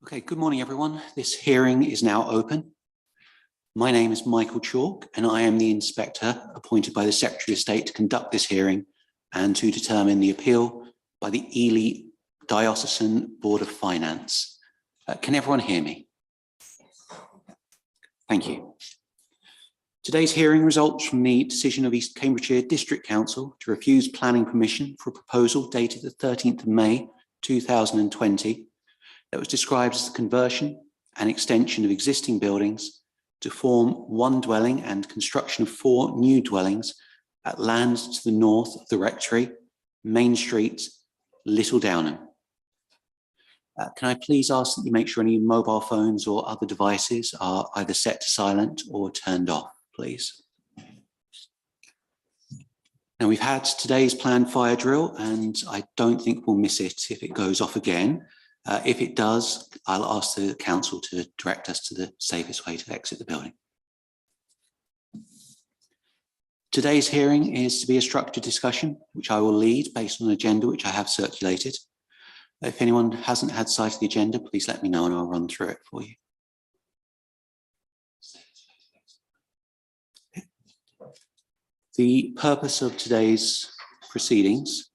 Okay, good morning, everyone. This hearing is now open. My name is Michael Chalk, and I am the inspector appointed by the Secretary of State to conduct this hearing and to determine the appeal by the Ely Diocesan Board of Finance. Can everyone hear me? Thank you. Today's hearing results from the decision of East Cambridgeshire District Council to refuse planning permission for a proposal dated the 13th of May 2020 that was described as the conversion and extension of existing buildings to form one dwelling and construction of 4 new dwellings at land to the north of the Rectory, Main Street, Little Downham. Can I please ask that you make sure any mobile phones or other devices are either set to silent or turned off, please. Now, we've had today's planned fire drill, and I don't think we'll miss it if it goes off again. If it does, I'll ask the council to direct us to the safest way to exit the building. Today's hearing is to be a structured discussion, which I will lead based on an agenda which I have circulated. If anyone hasn't had sight of the agenda, please let me know and I'll run through it for you. The purpose of today's proceedings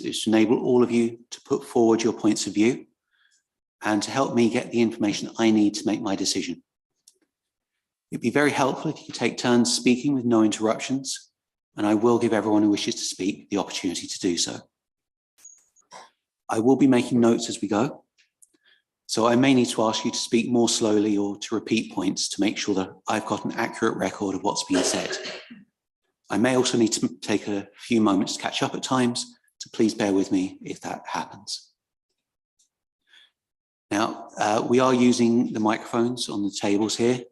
is to enable all of you to put forward your points of view and to help me get the information I need to make my decision. It'd be very helpful if you could take turns speaking with no interruptions, and I will give everyone who wishes to speak the opportunity to do so. I will be making notes as we go, so I may need to ask you to speak more slowly or to repeat points to make sure that I've got an accurate record of what's being said. I may also need to take a few moments to catch up at times, so please bear with me if that happens. Now, we are using the microphones on the tables here.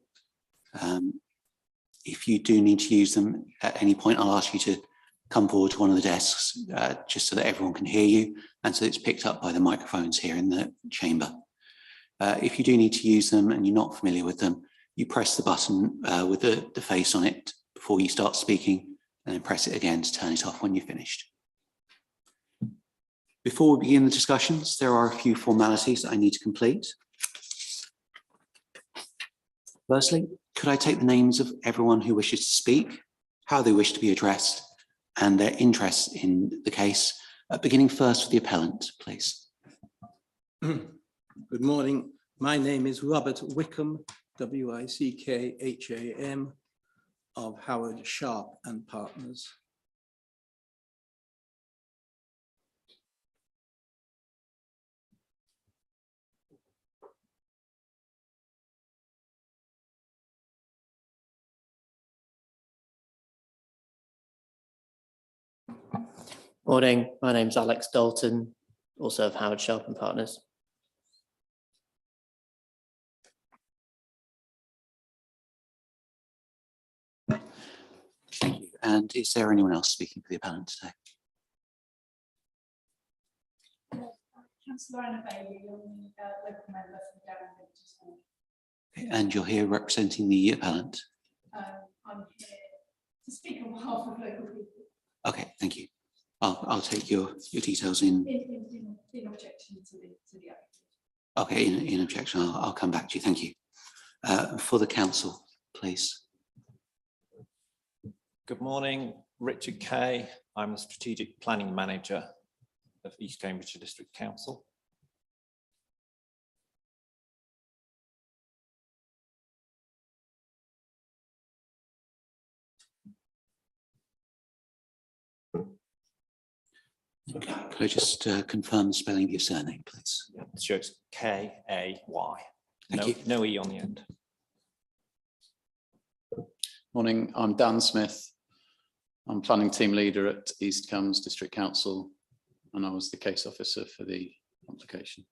If you do need to use them at any point, I'll ask you to come forward to one of the desks just so that everyone can hear you and so it's picked up by the microphones here in the chamber. If you do need to use them and you're not familiar with them, you press the button with the face on it before you start speaking, and then press it again to turn it off when you're finished. Before we begin the discussions, there are a few formalities that I need to complete. Firstly, could I take the names of everyone who wishes to speak, how they wish to be addressed, and their interest in the case, beginning first with the appellant, please. Good morning. My name is Robert Wickham, W-I-C-K-H-A-M, of Howard Sharp and Partners. Morning, my name's Alex Dalton, also of Howard Sharp and Partners. Thank you. And is there anyone else speaking for the appellant today? Councillor Anna Bailey, local member from Downham. Okay, and you're here representing the appellant? I'm here to speak on behalf of local people. Okay, thank you. I'll take your details in objection to the applicant. Okay, in objection, I'll come back to you. Thank you. For the council, please. Good morning, Richard Kay. I'm the Strategic Planning Manager of East Cambridgeshire District Council. Could I just confirm the spelling of your surname, please? Sure, it's K-A-Y. Thank you. No E on the end. Morning, I'm Dan Smith. I'm planning team leader at East Cambs District Council, and I was the case officer for the application.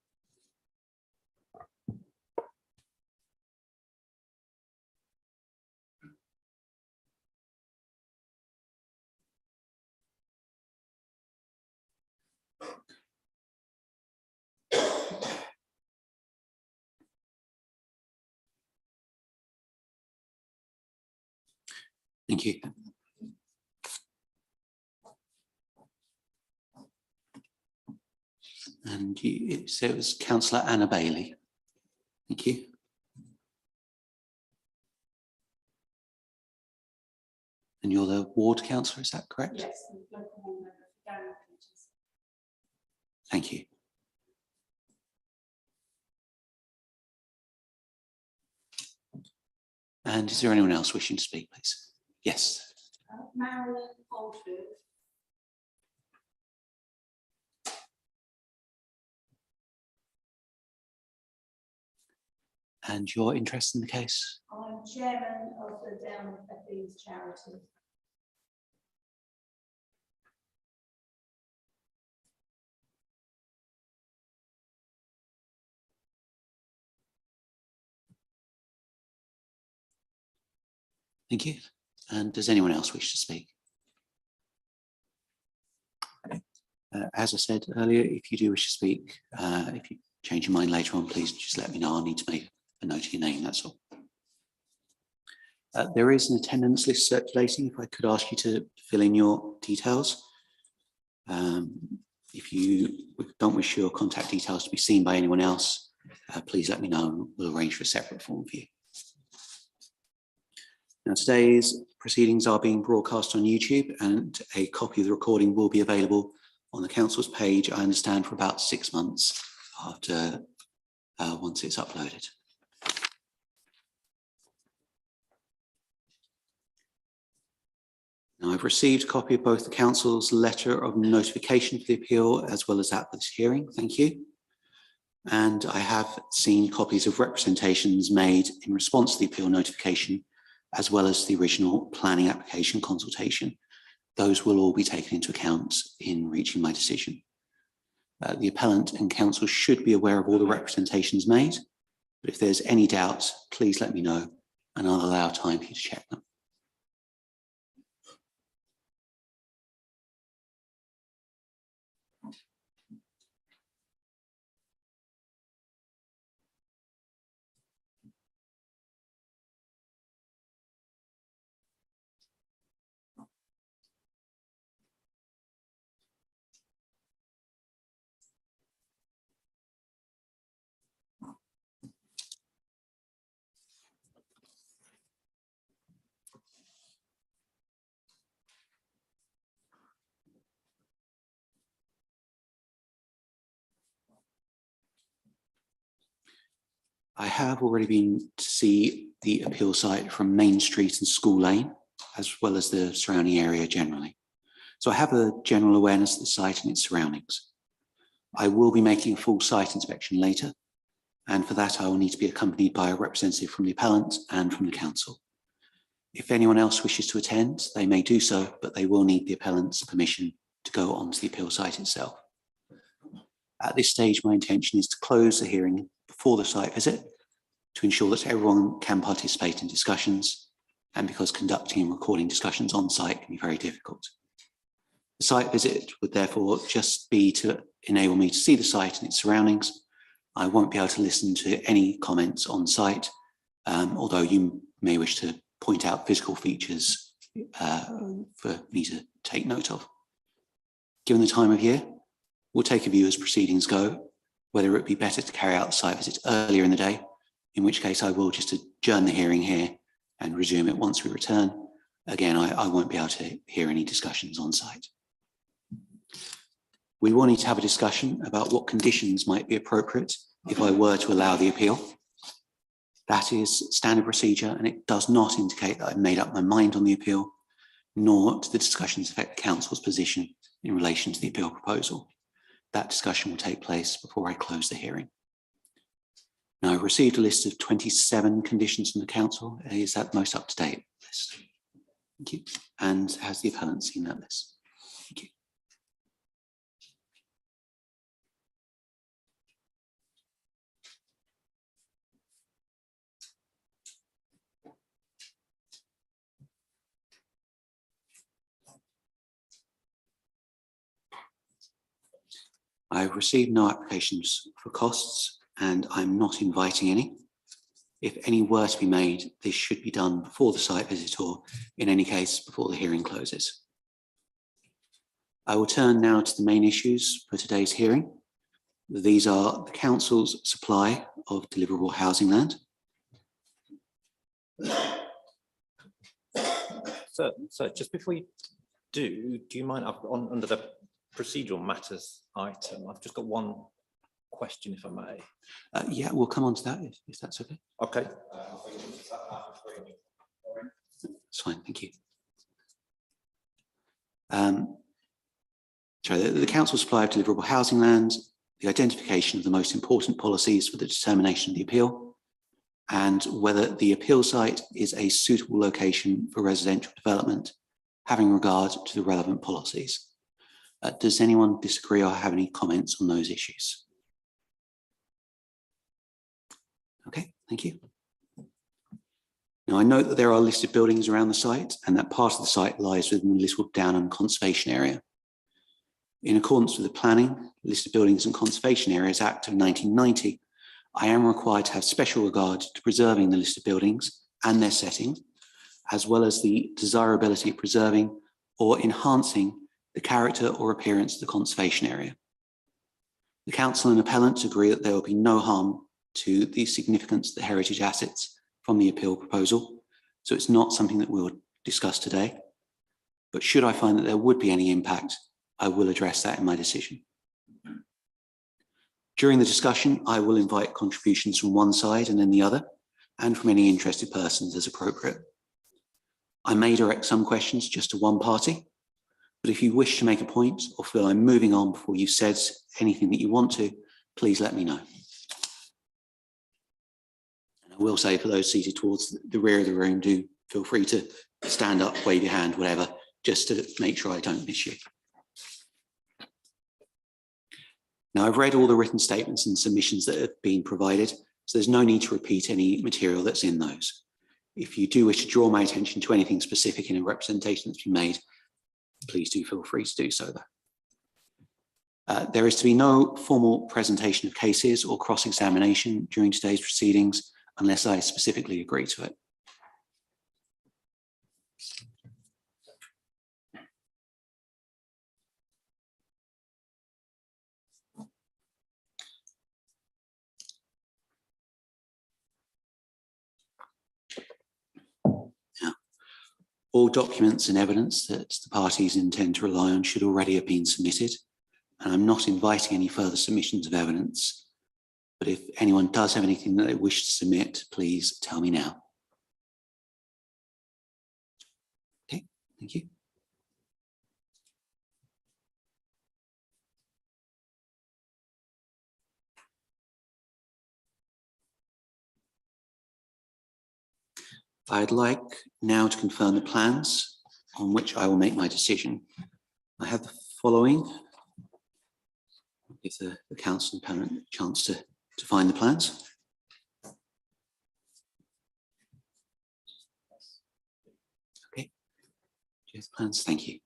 Thank you. And so it was Councillor Anna Bailey. Thank you. And you're the ward councillor, is that correct? Yes, and local ward member for Downham. Thank you. And is there anyone else wishing to speak, please? Yes. Marilyn Oldfield. And your interest in the case? I'm chairman of the Downham FB's charity. Thank you. And does anyone else wish to speak? As I said earlier, if you do wish to speak, if you change your mind later on, please just let me know. I'll need to make a note of your name, that's all. There is an attendance list circulating. If I could ask you to fill in your details. If you don't wish your contact details to be seen by anyone else, please let me know and we'll arrange for a separate form for you. Now, today's proceedings are being broadcast on YouTube and a copy of the recording will be available on the council's page, I understand, for about 6 months after once it's uploaded. Now, I've received a copy of both the council's letter of notification for the appeal as well as that for this hearing. Thank you. And I have seen copies of representations made in response to the appeal notification as well as the original planning application consultation. Those will all be taken into account in reaching my decision. The appellant and council should be aware of all the representations made, but if there's any doubt, please let me know and I'll allow time for you to check them. I have already been to see the appeal site from Main Street and School Lane, as well as the surrounding area generally. So I have a general awareness of the site and its surroundings. I will be making a full site inspection later, and for that I will need to be accompanied by a representative from the appellant and from the council. If anyone else wishes to attend, they may do so, but they will need the appellant's permission to go onto the appeal site itself. At this stage, my intention is to close the hearing before the site visit to ensure that everyone can participate in discussions, and because conducting and recording discussions on site can be very difficult. The site visit would therefore just be to enable me to see the site and its surroundings. I won't be able to listen to any comments on site, although you may wish to point out physical features for me to take note of. Given the time of year, we'll take a view as proceedings go, whether it be better to carry out the site visit earlier in the day, in which case I will just adjourn the hearing here and resume it once we return. Again, I won't be able to hear any discussions on site. We will need to have a discussion about what conditions might be appropriate if I were to allow the appeal. That is standard procedure, and it does not indicate that I've made up my mind on the appeal, nor do the discussions affect the council's position in relation to the appeal proposal. That discussion will take place before I close the hearing. Now, I've received a list of 27 conditions from the council. Is that the most up-to-date list? Thank you. And has the appellant seen that list? Thank you. I've received no applications for costs and I'm not inviting any. If any were to be made, this should be done before the site visit or in any case before the hearing closes. I will turn now to the main issues for today's hearing. These are the council's supply of deliverable housing land. So just before you do you mind, under the procedural matters item, I've just got one question, if I may. Yeah, we'll come on to that if that's okay. Okay. That's fine, thank you. So the council supply of deliverable housing land, the identification of the most important policies for the determination of the appeal, and whether the appeal site is a suitable location for residential development, having regard to the relevant policies. Does anyone disagree or have any comments on those issues? Okay, thank you. Now, I note that there are listed buildings around the site and that part of the site lies within the Little Downham Conservation Area. In accordance with the Planning, Listed Buildings and Conservation Areas Act of 1990, I am required to have special regard to preserving the listed buildings and their setting, as well as the desirability of preserving or enhancing the character or appearance of the conservation area. The council and appellants agree that there will be no harm to the significance of the heritage assets from the appeal proposal, so it's not something that we'll discuss today. But should I find that there would be any impact, I will address that in my decision. During the discussion, I will invite contributions from one side and then the other, and from any interested persons as appropriate. I may direct some questions just to one party, but if you wish to make a point or feel I'm moving on before you've said anything that you want to, please let me know. I will say, for those seated towards the rear of the room, do feel free to stand up, wave your hand, whatever, just to make sure I don't miss you. Now, I've read all the written statements and submissions that have been provided, so there's no need to repeat any material that's in those. If you do wish to draw my attention to anything specific in a representation that's been made, please do feel free to do so though. There is to be no formal presentation of cases or cross-examination during today's proceedings, unless I specifically agree to it. Now, all documents and evidence that the parties intend to rely on should already have been submitted, and I'm not inviting any further submissions of evidence. But if anyone does have anything that they wish to submit, please tell me now. Okay, thank you. I'd like now to confirm the plans on which I will make my decision. I have the following. Give the council and panel a chance to find the plans. Okay, here's the plans, thank you.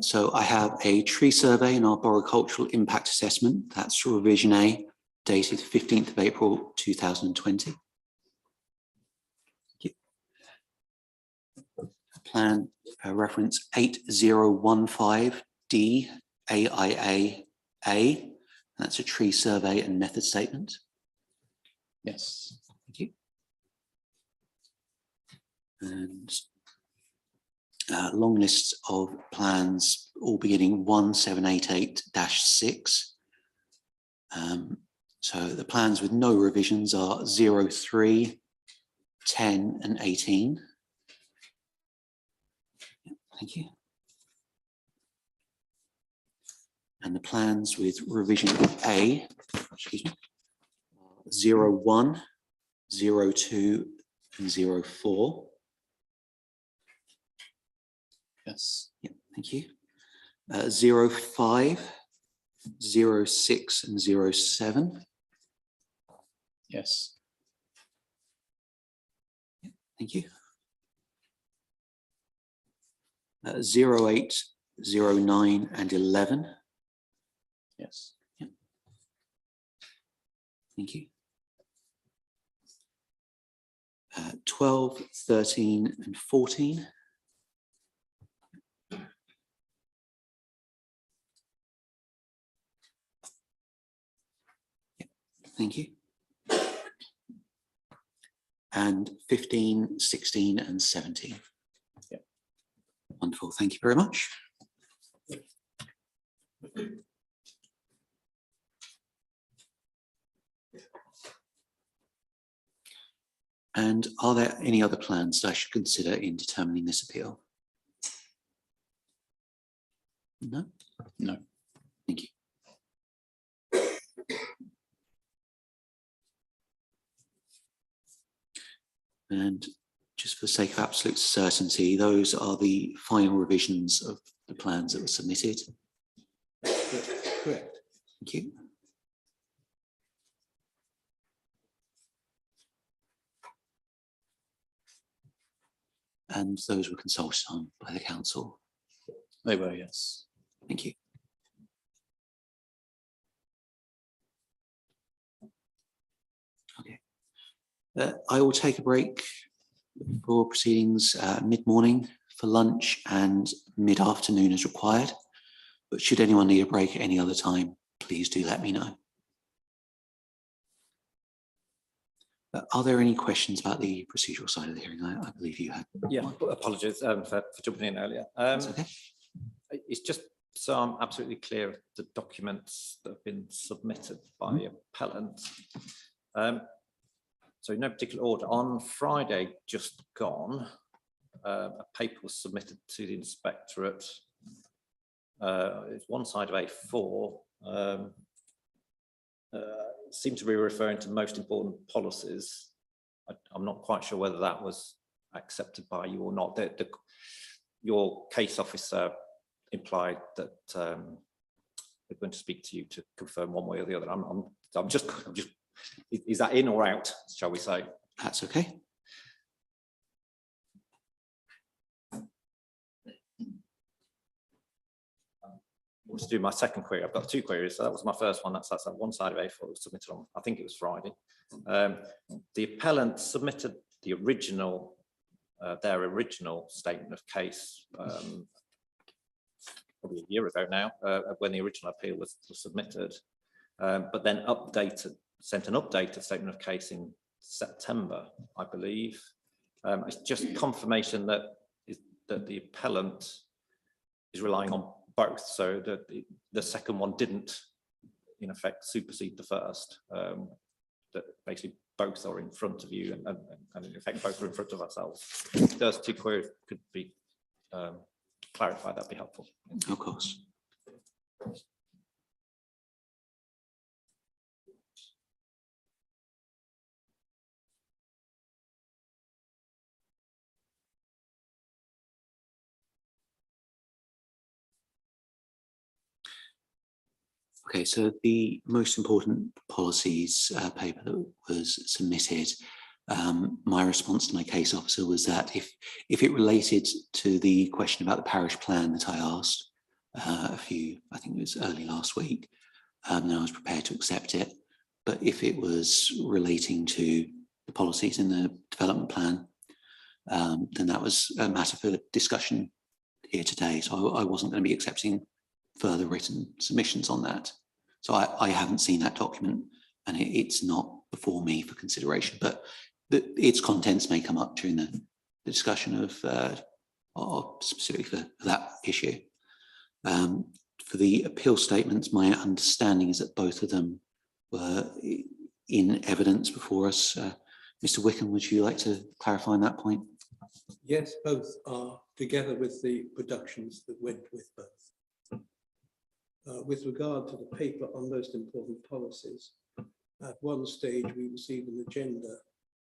So I have a tree survey and arboricultural impact assessment. That's revision A, dated 15th of April 2020. Plan reference 8015D AIA. That's a tree survey and method statement. Yes. Thank you. And long list of plans, all beginning 1788-6. So the plans with no revisions are 03, 10 and 18. Thank you. And the plans with revision A, excuse me, 01, 02 and 04. Yes. Yeah, thank you. 05, 06 and 07. Yes. Thank you. 08, 09 and 11. Yes. Yeah. Thank you. 12, 13 and 14. Thank you. And 15, 16 and 17. Yeah. Wonderful, thank you very much. And are there any other plans that I should consider in determining this appeal? No? No. Thank you. And just for the sake of absolute certainty, those are the final revisions of the plans that were submitted. Correct. Thank you. And those were consulted on by the council. They were, yes. Thank you. Okay. I will take a break for proceedings mid-morning for lunch and mid-afternoon as required. But should anyone need a break at any other time, please do let me know. Are there any questions about the procedural side of the hearing? I believe you had. Yeah, apologies for jumping in earlier. That's okay. It's just so I'm absolutely clear of the documents that have been submitted by the appellant. So in no particular order, on Friday just gone, a paper was submitted to the Inspectorate. It's one side of A4. Seem to be referring to most important policies. I'm not quite sure whether that was accepted by you or not. Your case officer implied that we're going to speak to you to confirm one way or the other. I'm just, is that in or out, shall we say? That's okay. To do my second query, I've got two queries. So that was my first one. That's that one side of A4 that was submitted on, I think it was Friday. The appellant submitted the original, their original statement of case probably a year ago now, when the original appeal was submitted, but then sent an updated statement of case in September, I believe. It's just confirmation that the appellant is relying on both, so that the second one didn't, in effect, supersede the first. That basically both are in front of you, and in effect both are in front of ourselves. If those two queries could be clarified, that'd be helpful. Of course. Okay, so the most important policies paper that was submitted, my response to my case officer was that if it related to the question about the parish plan that I asked I think it was early last week, then I was prepared to accept it. But if it was relating to the policies in the development plan, then that was a matter for discussion here today. So I wasn't going to be accepting further written submissions on that. So I haven't seen that document, and it's not before me for consideration, but its contents may come up during the discussion of specifically for that issue. For the appeal statements, my understanding is that both of them were in evidence before us. Mr. Wickham, would you like to clarify on that point? Yes, both are together with the productions that went with both. With regard to the paper on most important policies, at one stage we received an agenda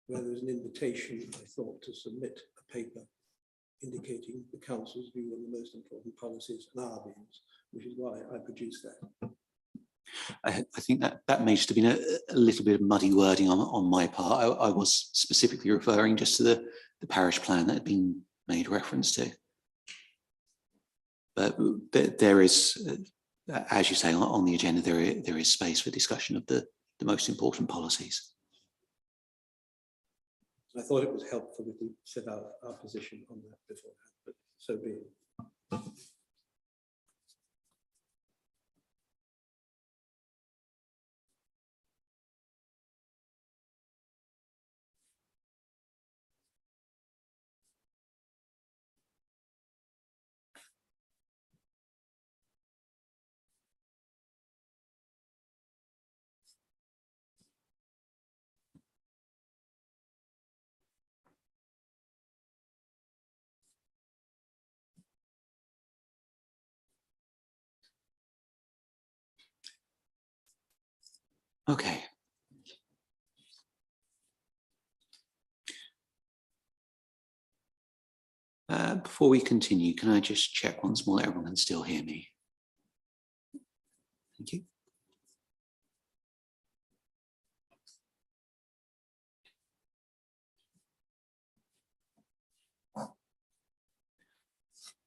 where there was an invitation, I thought, to submit a paper indicating the council's view on the most important policies and our views, which is why I produced that. I think that may just have been a little bit of muddy wording on my part. I was specifically referring just to the parish plan that had been made reference to. But there is, as you say, on the agenda, there is space for discussion of the most important policies. I thought it was helpful if we set out our position on that beforehand, but so be it. Okay. Before we continue, can I just check once more that everyone can still hear me? Thank you.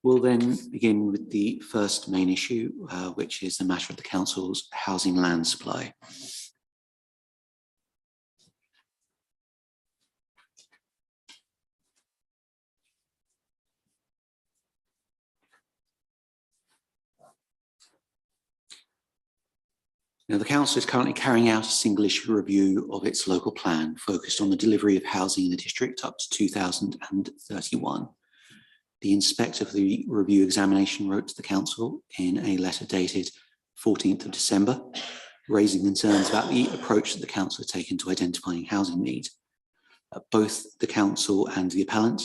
We'll then begin with the first main issue, which is the matter of the council's housing land supply. Now, the council is currently carrying out a single issue review of its local plan focused on the delivery of housing in the district up to 2031. The inspector for the review examination wrote to the council in a letter dated 14th of December, raising concerns about the approach that the council has taken to identifying housing need. Both the council and the appellant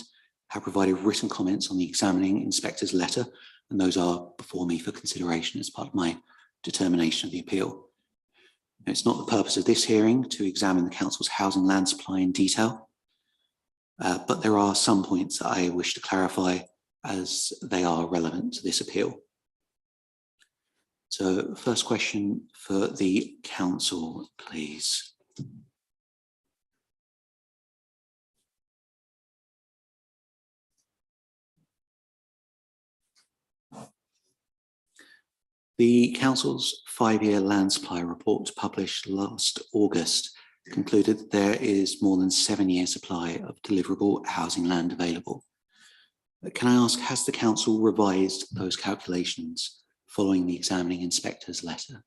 have provided written comments on the examining inspector's letter, and those are before me for consideration as part of my determination of the appeal. Now, it's not the purpose of this hearing to examine the council's housing land supply in detail, but there are some points that I wish to clarify as they are relevant to this appeal. So, first question for the council, please. The council's 5-year land supply report published last August concluded that there is more than 7-year supply of deliverable housing land available. Can I ask, has the council revised those calculations following the examining inspector's letter?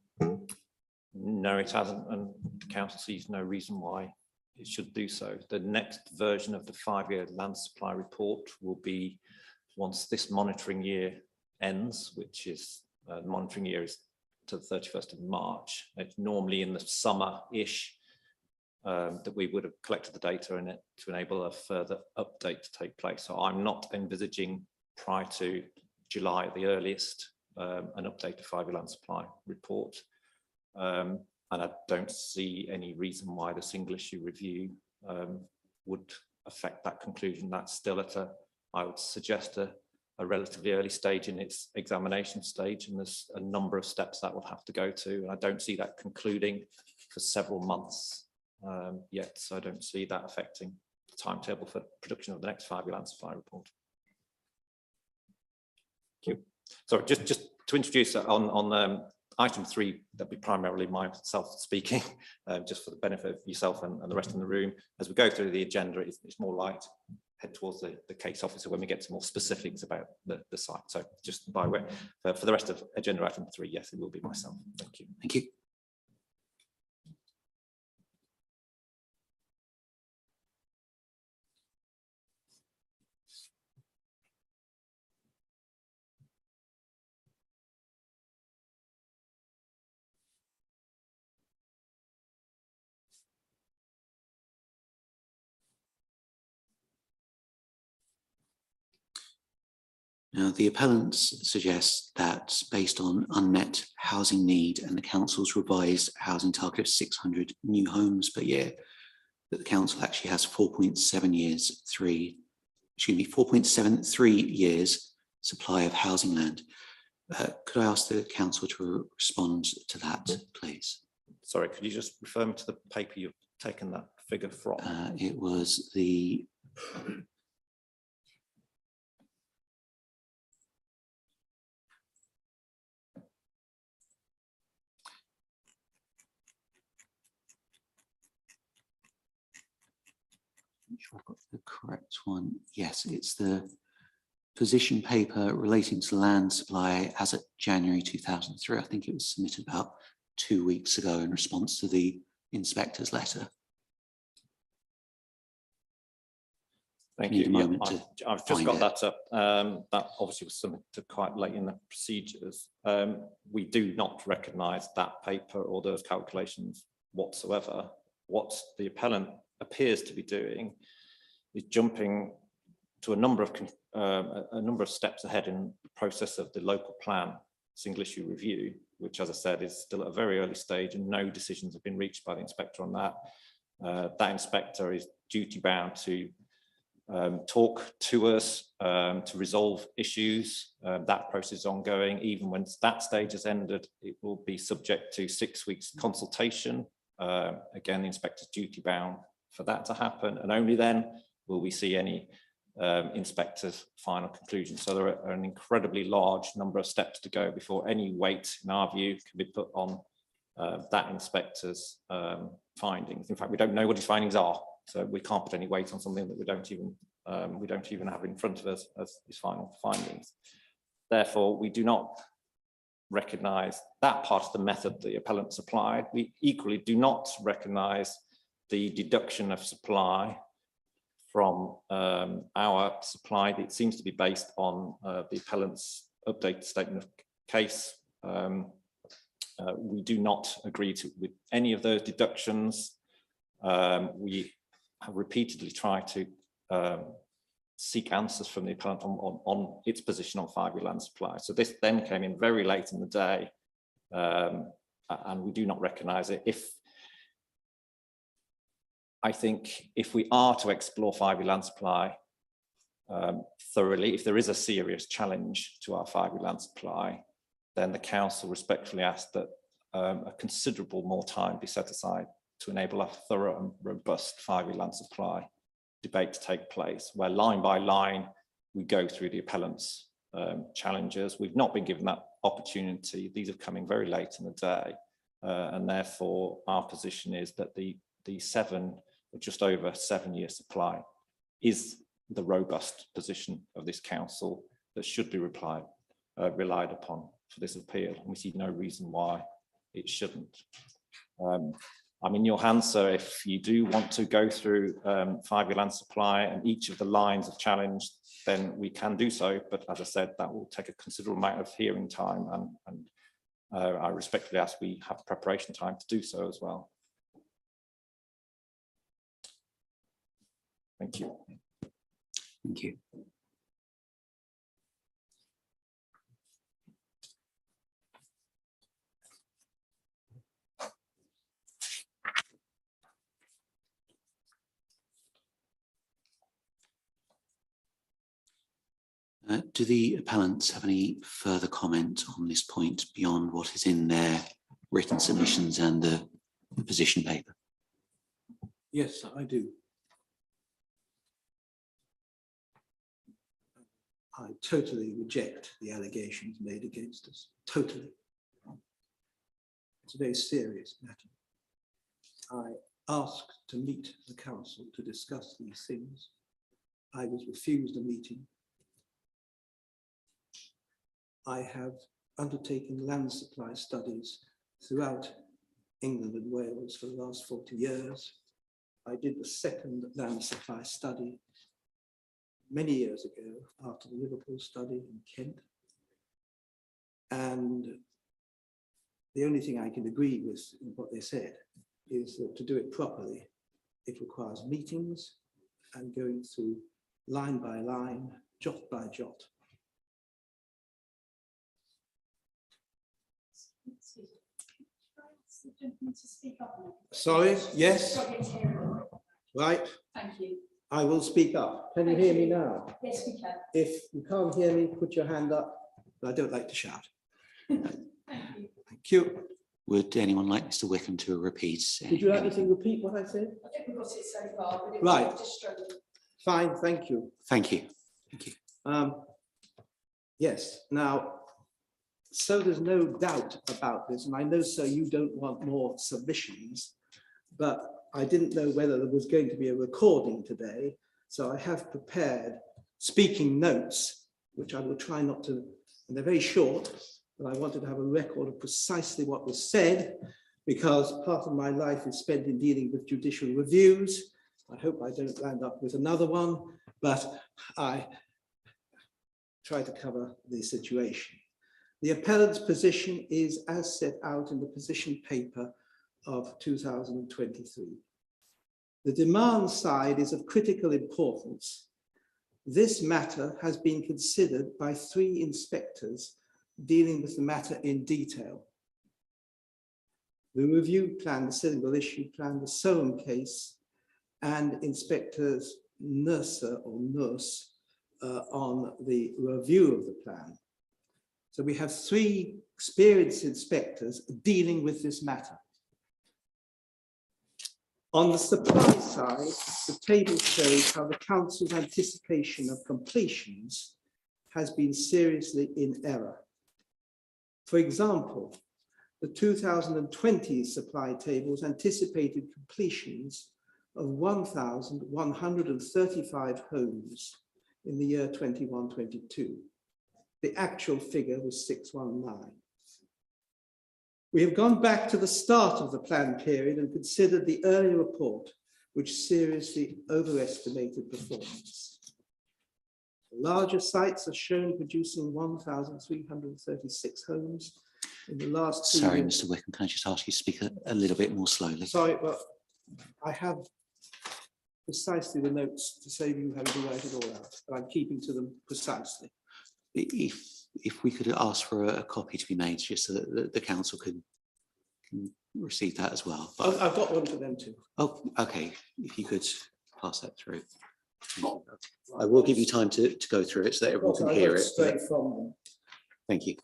No, it hasn't, and the council sees no reason why it should do so. The next version of the 5-year land supply report will be once this monitoring year ends, which is the monitoring year is to the 31st of March. It's normally in the summer-ish that we would have collected the data in it to enable a further update to take place. So I'm not envisaging prior to July at the earliest an updated 5-year land supply report. And I don't see any reason why the single issue review would affect that conclusion. That's still at I would suggest a relatively early stage in its examination stage, and there's a number of steps that will have to go to. And I don't see that concluding for several months yet, so I don't see that affecting the timetable for production of the next 5-year land supply report. Thank you. So just to introduce on item 3, that'll be primarily myself speaking, just for the benefit of yourself and the rest in the room. As we go through the agenda, it's more light. Head towards the case officer when we get to more specifics about the site. So just by way, for the rest of agenda item 3, yes, it will be myself. Thank you. Thank you. Now, the appellants suggest that based on unmet housing need and the council's revised housing target of 600 new homes per year, that the council actually has 4.73 years supply of housing land. Could I ask the council to respond to that, please? Sorry, could you just refer me to the paper you've taken that figure from? It was the sure I've got the correct one. Yes, it's the position paper relating to land supply as of January 2003. I think it was submitted about 2 weeks ago in response to the inspector's letter. Thank Need you. a moment I've just find got it. that up. That obviously was submitted quite late in the procedures. We do not recognise that paper or those calculations whatsoever. What the appellant appears to be doing is jumping to a number of steps ahead in the process of the local plan single issue review which, as I said, is still at a very early stage and no decisions have been reached by the inspector on that. That inspector is duty bound to talk to us to resolve issues. That process is ongoing. Even when that stage has ended, it will be subject to 6 weeks consultation. Again, the inspector's duty bound for that to happen, and only then will we see any inspector's final conclusion. So there are an incredibly large number of steps to go before any weight, in our view, can be put on that inspector's findings. In fact, we don't know what his findings are, so we can't put any weight on something that we don't even have in front of us as his final findings. Therefore, we do not recognise that part of the method the appellant supplied. We equally do not recognise the deduction of supply from our supply. It seems to be based on the appellant's updated statement of case. We do not agree with any of those deductions. We have repeatedly tried to seek answers from the appellant on its position on 5-year land supply. So this then came in very late in the day, and we do not recognise it. I think if we are to explore 5-year land supply thoroughly, if there is a serious challenge to our 5-year land supply, then the council respectfully asks that a considerable more time be set aside to enable a thorough and robust 5-year land supply debate to take place, where line by line we go through the appellant's challenges. We've not been given that opportunity. These have come in very late in the day, and therefore our position is that the 7 or just over 7-year supply is the robust position of this council that should be relied upon for this appeal, and we see no reason why it shouldn't. I'm in your hands, so if you do want to go through 5-year land supply and each of the lines of challenge, then we can do so. But as I said, that will take a considerable amount of hearing time, and I respectfully ask we have preparation time to do so as well. Thank you. Thank you. Do the appellants have any further comment on this point beyond what is in their written submissions and the position paper? Yes, I do. I totally reject the allegations made against us. Totally. It's a very serious matter. I asked to meet the council to discuss these things. I was refused a meeting. I have undertaken land supply studies throughout England and Wales for the last 40 years. I did the second land supply study many years ago after the Liverpool study in Kent. And the only thing I can agree with in what they said is that to do it properly, it requires meetings and going through line by line, jot by jot. Sorry, yes. Right. Thank you. I will speak up. Can you hear me now? Yes, we can. If you can't hear me, put your hand up. But I don't like to shout. Thank you. Thank you. Would anyone like Mr. Wickham to repeat? Would you like me to repeat what I said? I think we've got it so far, but it Right. was just struggling. Fine, thank you. Thank you. Thank you. Yes, now, so there's no doubt about this, and I know, sir, you don't want more submissions, but I didn't know whether there was going to be a recording today, so I have prepared speaking notes, which I will try not to, and they're very short, but I wanted to have a record of precisely what was said, because part of my life is spent in dealing with judicial reviews. I hope I don't land up with another one, but I try to cover the situation. The appellant's position is as set out in the position paper of 2023. The demand side is of critical importance. This matter has been considered by 3 inspectors dealing with the matter in detail. the review plan, the single issue plan, the Soham case, and Inspector's nurse on the review of the plan. So we have 3 experienced inspectors dealing with this matter. On the supply side, the table shows how the council's anticipation of completions has been seriously in error. For example, the 2020 supply tables anticipated completions of 1,135 homes in the year 21-22. The actual figure was 619. We have gone back to the start of the plan period and considered the earlier report, which seriously overestimated performance. The larger sites are shown producing 1,336 homes in the last 2 Sorry, years. Mr. Wickham, can I just ask you to speak a little bit more slowly? Sorry, but I have precisely the notes to save you having to write it all out, but I'm keeping to them precisely. If we could ask for a copy to be made, just so that the council can receive that as well. But, I've got one for them too. oh, okay, if you could pass that through. I will give you time to go through it so that everyone can I hear got it. straight from them. Thank you.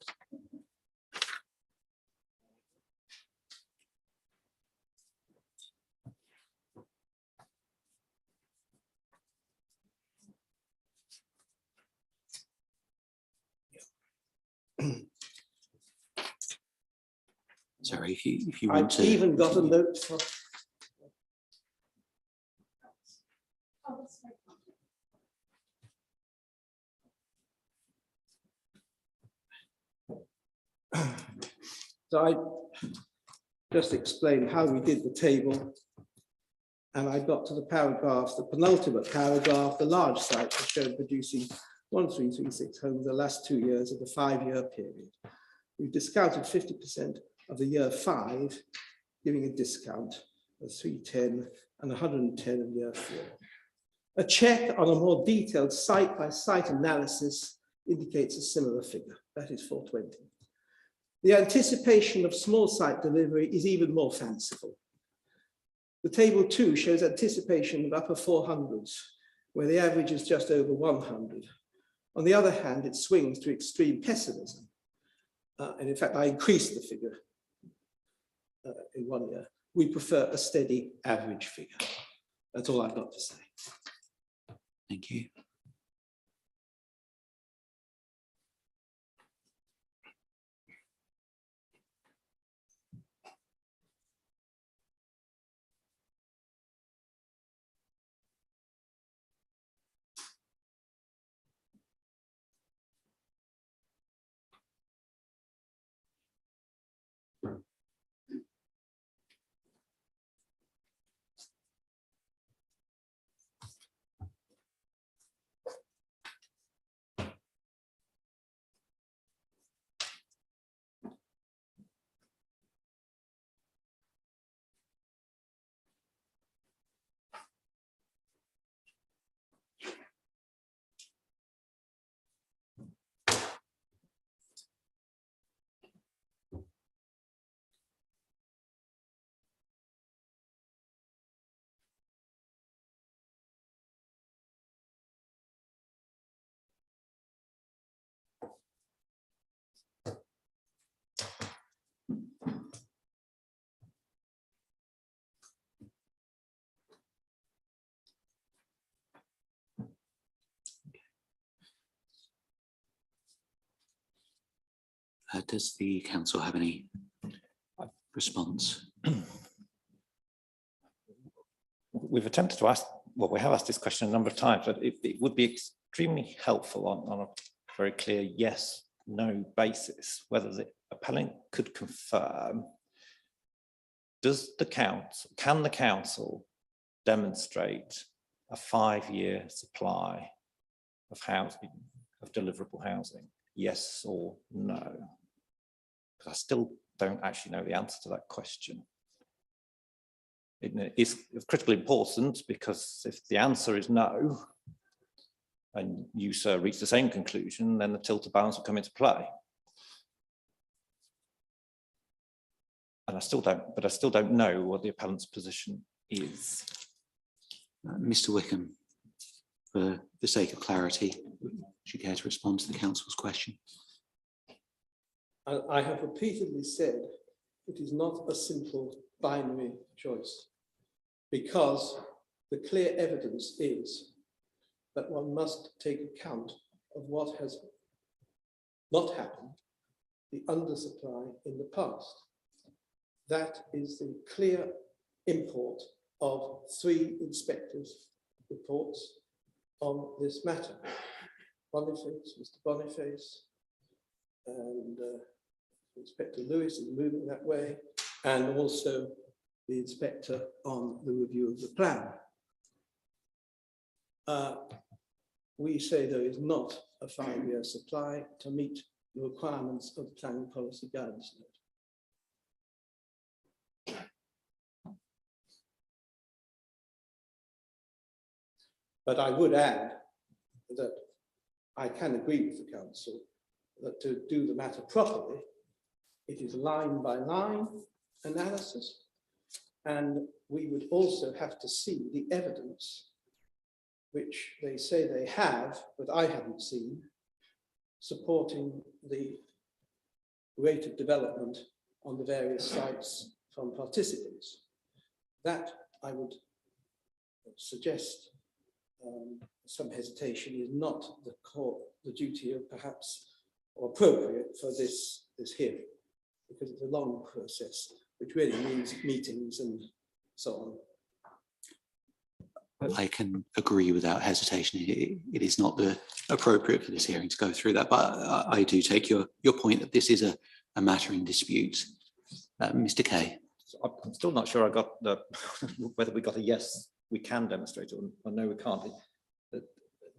Sorry, if you want I've to. even got a note for. Oh, that's very kind. So I just explained how we did the table. And I got to the paragraph, the penultimate paragraph, the large sites are shown producing 1,336 homes the last 2 years of the 5-year period. We've discounted 50% of the year 5, giving a discount of 310 and 110 in year 4. A check on a more detailed site-by-site analysis indicates a similar figure, that is 420. The anticipation of small site delivery is even more fanciful. The table 2 shows anticipation of upper 400s, where the average is just over 100. On the other hand, it swings to extreme pessimism. And in fact, I increased the figure in 1 year. We prefer a steady average figure. That's all I've got to say. Thank you. Does the council have any response? We've attempted to ask, well, we have asked this question a number of times, but it would be extremely helpful on a very clear yes, no basis, whether the appellant could confirm, can the council demonstrate a 5-year supply of housing, of deliverable housing? Yes or no? Because I still don't actually know the answer to that question. It is of critical importance because if the answer is no, and you, sir, reach the same conclusion, then the tilt of balance will come into play. I still don't know what the appellant's position is. Mr. Wickham, for the sake of clarity, would you care to respond to the council's question? I have repeatedly said it is not a simple binary choice, because the clear evidence is that one must take account of what has not happened, the undersupply in the past. That is the clear import of 3 inspectors' reports on this matter. Boniface, Mr. Boniface, and Inspector Lewis is moving that way, and also the inspector on the review of the plan. We say there is not a 5-year supply to meet the requirements of the planning policy guidance note. But I would add that I can agree with the council that to do the matter properly, it is line by line analysis, and we would also have to see the evidence which they say they have, but I haven't seen, supporting the rate of development on the various sites from participants. That I would suggest some hesitation is not the duty of perhaps or appropriate for this hearing, because it's a long process which really needs meetings and so on. I can agree without hesitation. It is not the appropriate for this hearing to go through that, but I do take your point that this is a matter in dispute. Mr. Kay. I'm still not sure I got whether we got a yes, we can demonstrate it, or no, we can't.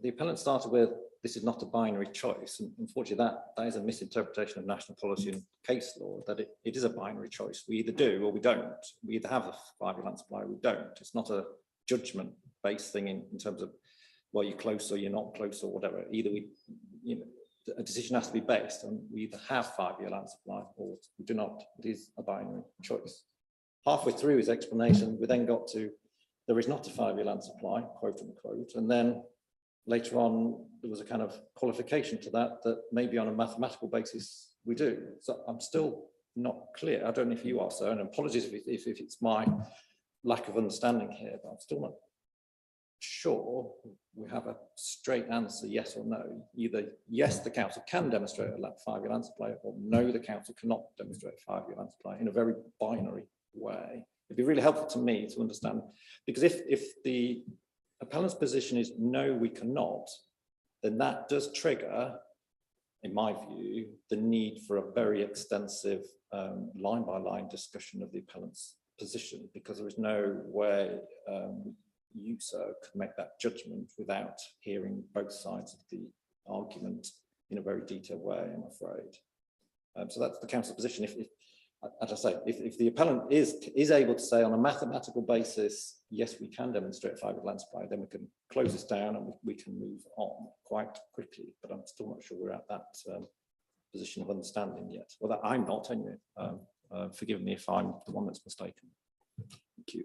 The appellant started with, this is not a binary choice, and unfortunately that is a misinterpretation of national policy and case law, that it is a binary choice. We either do or we don't. We either have a 5-year land supply or we don't. It's not a judgment based thing in terms of, well, you're close or you're not close or whatever. Either a decision has to be based on, we either have 5-year land supply or we do not. It is a binary choice. Halfway through his explanation, we then got to, there is not a 5-year land supply, quote unquote, and then later on there was a kind of qualification to that maybe on a mathematical basis we do. So I'm still not clear. I don't know if you are, sir, and apologies if it's my lack of understanding here, but I'm still not sure we have a straight answer, yes or no. Either yes, the council can demonstrate a 5-year land supply, or no, the council cannot demonstrate a 5-year land supply, in a very binary way. It'd be really helpful to me to understand, because if the appellant's position is no, we cannot, then that does trigger, in my view, the need for a very extensive line-by-line discussion of the appellant's position, because there is no way you, sir, could make that judgment without hearing both sides of the argument in a very detailed way, I'm afraid. So that's the council's position. As I say, if the appellant is able to say on a mathematical basis, yes, we can demonstrate a 5-year land supply, then we can close this down and we can move on quite quickly. But I'm still not sure we're at that position of understanding yet. Well, that I'm not anyway. Forgive me if I'm the one that's mistaken. Thank you.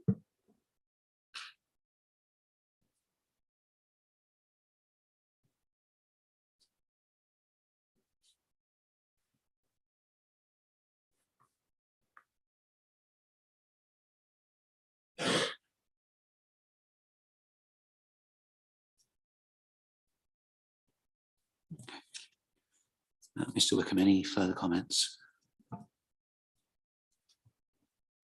Mr. Wickham, any further comments?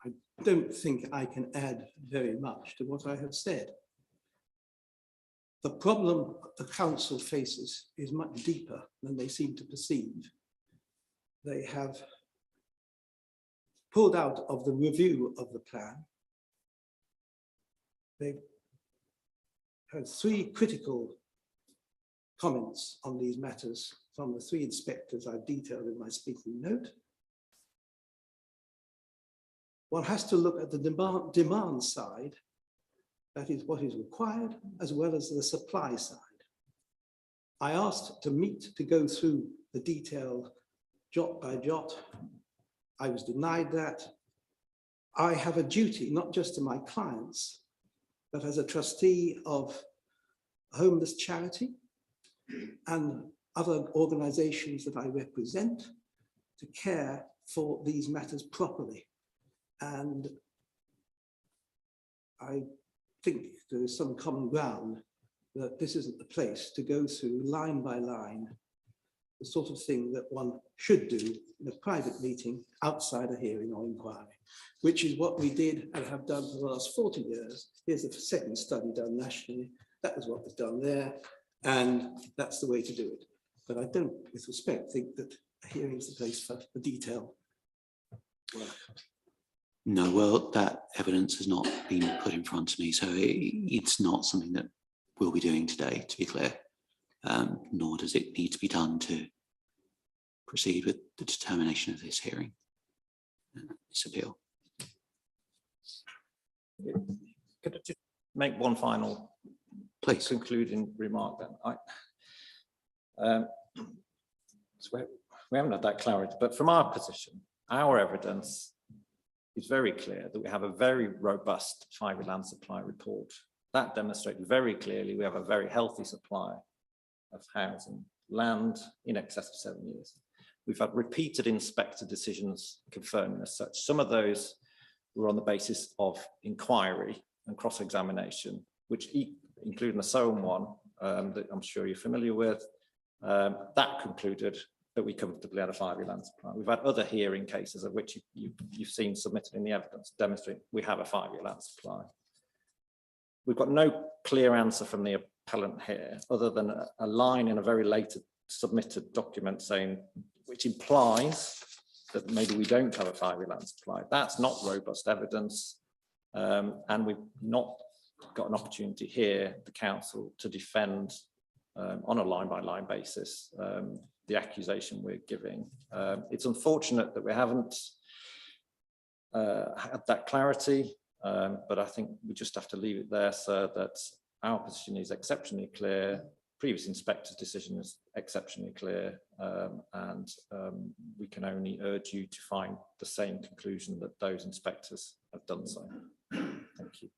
I don't think I can add very much to what I have said. The problem the council faces is much deeper than they seem to perceive. They have pulled out of the review of the plan. They've had 3 critical comments on these matters from the 3 inspectors I've detailed in my speaking note. One has to look at the demand side, that is what is required, as well as the supply side. I asked to go through the detail jot by jot. I was denied that. I have a duty, not just to my clients, but as a trustee of a homeless charity and other organizations that I represent, to care for these matters properly. And I think there is some common ground that this isn't the place to go through line by line the sort of thing that one should do in a private meeting outside a hearing or inquiry, which is what we did and have done for the last 40 years. Here's the second study done nationally. That was what was done there, and that's the way to do it. But I don't, with respect, think that a hearing is the place for the detail work. No, well, that evidence has not been put in front of me, so it's not something that we'll be doing today, to be clear, nor does it need to be done to proceed with the determination of this hearing, this appeal. Could I just make one final Please. concluding remark then? So we haven't had that clarity, but from our position, our evidence is very clear that we have a very robust 5-year land supply report. That demonstrates very clearly we have a very healthy supply of housing, land in excess of 7 years. We've had repeated inspector decisions confirming as such. Some of those were on the basis of inquiry and cross-examination, which including the Soham one that I'm sure you're familiar with, that concluded that we comfortably had a 5-year land supply. We've had other hearing cases of which you've seen submitted in the evidence demonstrate we have a 5-year land supply. We've got no clear answer from the appellant here, other than a line in a very later submitted document saying, which implies that maybe we don't have a 5-year land supply. That's not robust evidence, and we've not got an opportunity here, the council, to defend on a line-by-line basis the accusation we're giving. It's unfortunate that we haven't had that clarity, but I think we just have to leave it there, so that our position is exceptionally clear, previous inspector's decision is exceptionally clear, and we can only urge you to find the same conclusion that those inspectors have done so. Thank you.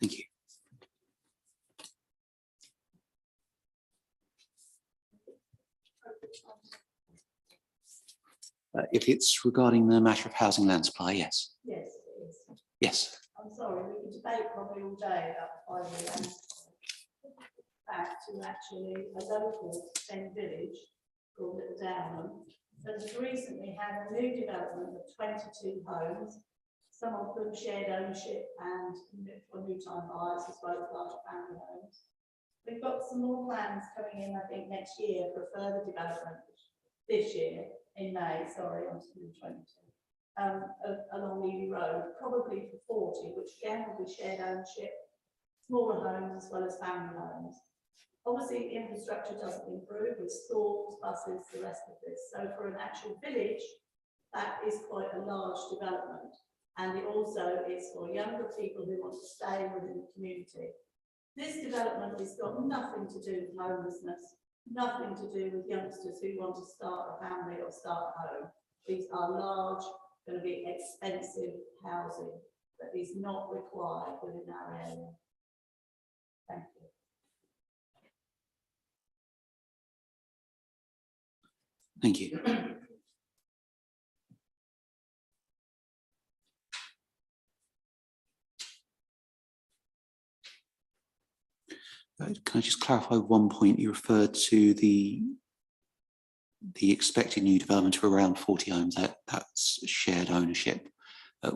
Thank you. If it's regarding the matter of housing land supply, yes. Yes, it is. Yes. I'm sorry, we could debate probably all day about the 5-year land supply. Back to actually a local 10 village called Downham that has recently had a new development of 22 homes, some of them shared ownership and for new time buyers as well as large family homes. We've got some more plans coming in, I think, next year for further development this year. In May, sorry, on 2022, along Ely Road, probably for 40, which again will be shared ownership, smaller homes as well as family homes. Obviously, infrastructure doesn't improve with schools, buses, the rest of this. So for an actual village, that is quite a large development. And it also is for younger people who want to stay within the community. This development has got nothing to do with homelessness. Nothing to do with youngsters who want to start a family or start a home. These are large, going to be expensive housing that is not required within our area. Thank you. Thank you. Can I just clarify one point? You referred to the expected new development of around 40 homes. That's shared ownership.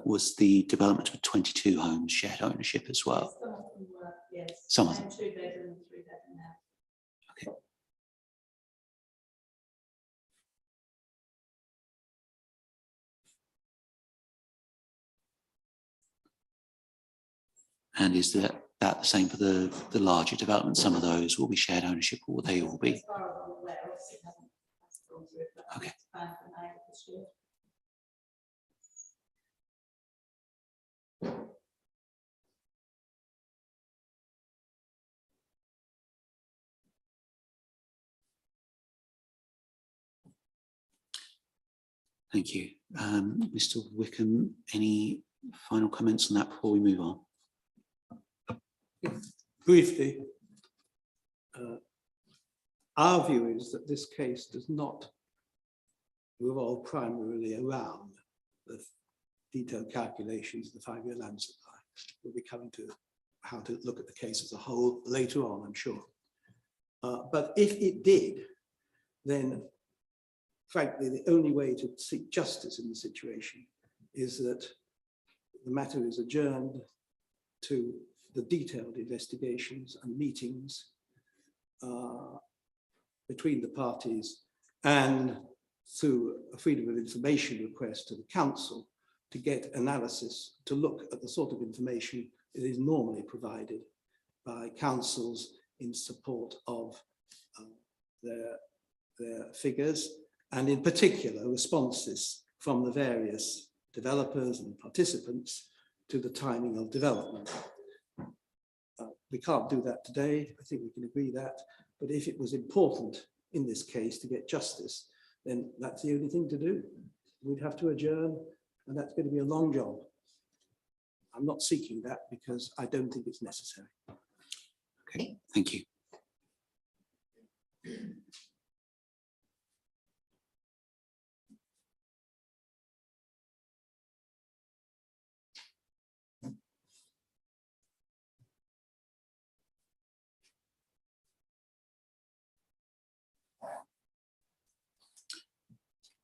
Was the development of 22 homes shared ownership as well? Some of them were, yes. Some of them. 2-bedroom, 3-bedroom house. Okay. And is that the same for the larger developments? Some of those will be shared ownership, or will they all be? As far as I'm aware, obviously it hasn't gone through, but Okay. it's planned for May this year. Thank you. Mr. Wickham, any final comments on that before we move on? Briefly, our view is that this case does not revolve primarily around the detailed calculations of the 5-year land supply. We'll be coming to how to look at the case as a whole later on, I'm sure. But if it did, then frankly, the only way to seek justice in the situation is that the matter is adjourned to the detailed investigations and meetings between the parties, and through a freedom of information request to the council to get analysis, to look at the sort of information that is normally provided by councils in support of their figures, and in particular responses from the various developers and participants to the timing of development. We can't do that today, I think we can agree that, but if it was important in this case to get justice, then that's the only thing to do. We'd have to adjourn, and that's going to be a long job. I'm not seeking that because I don't think it's necessary. Okay, thank you.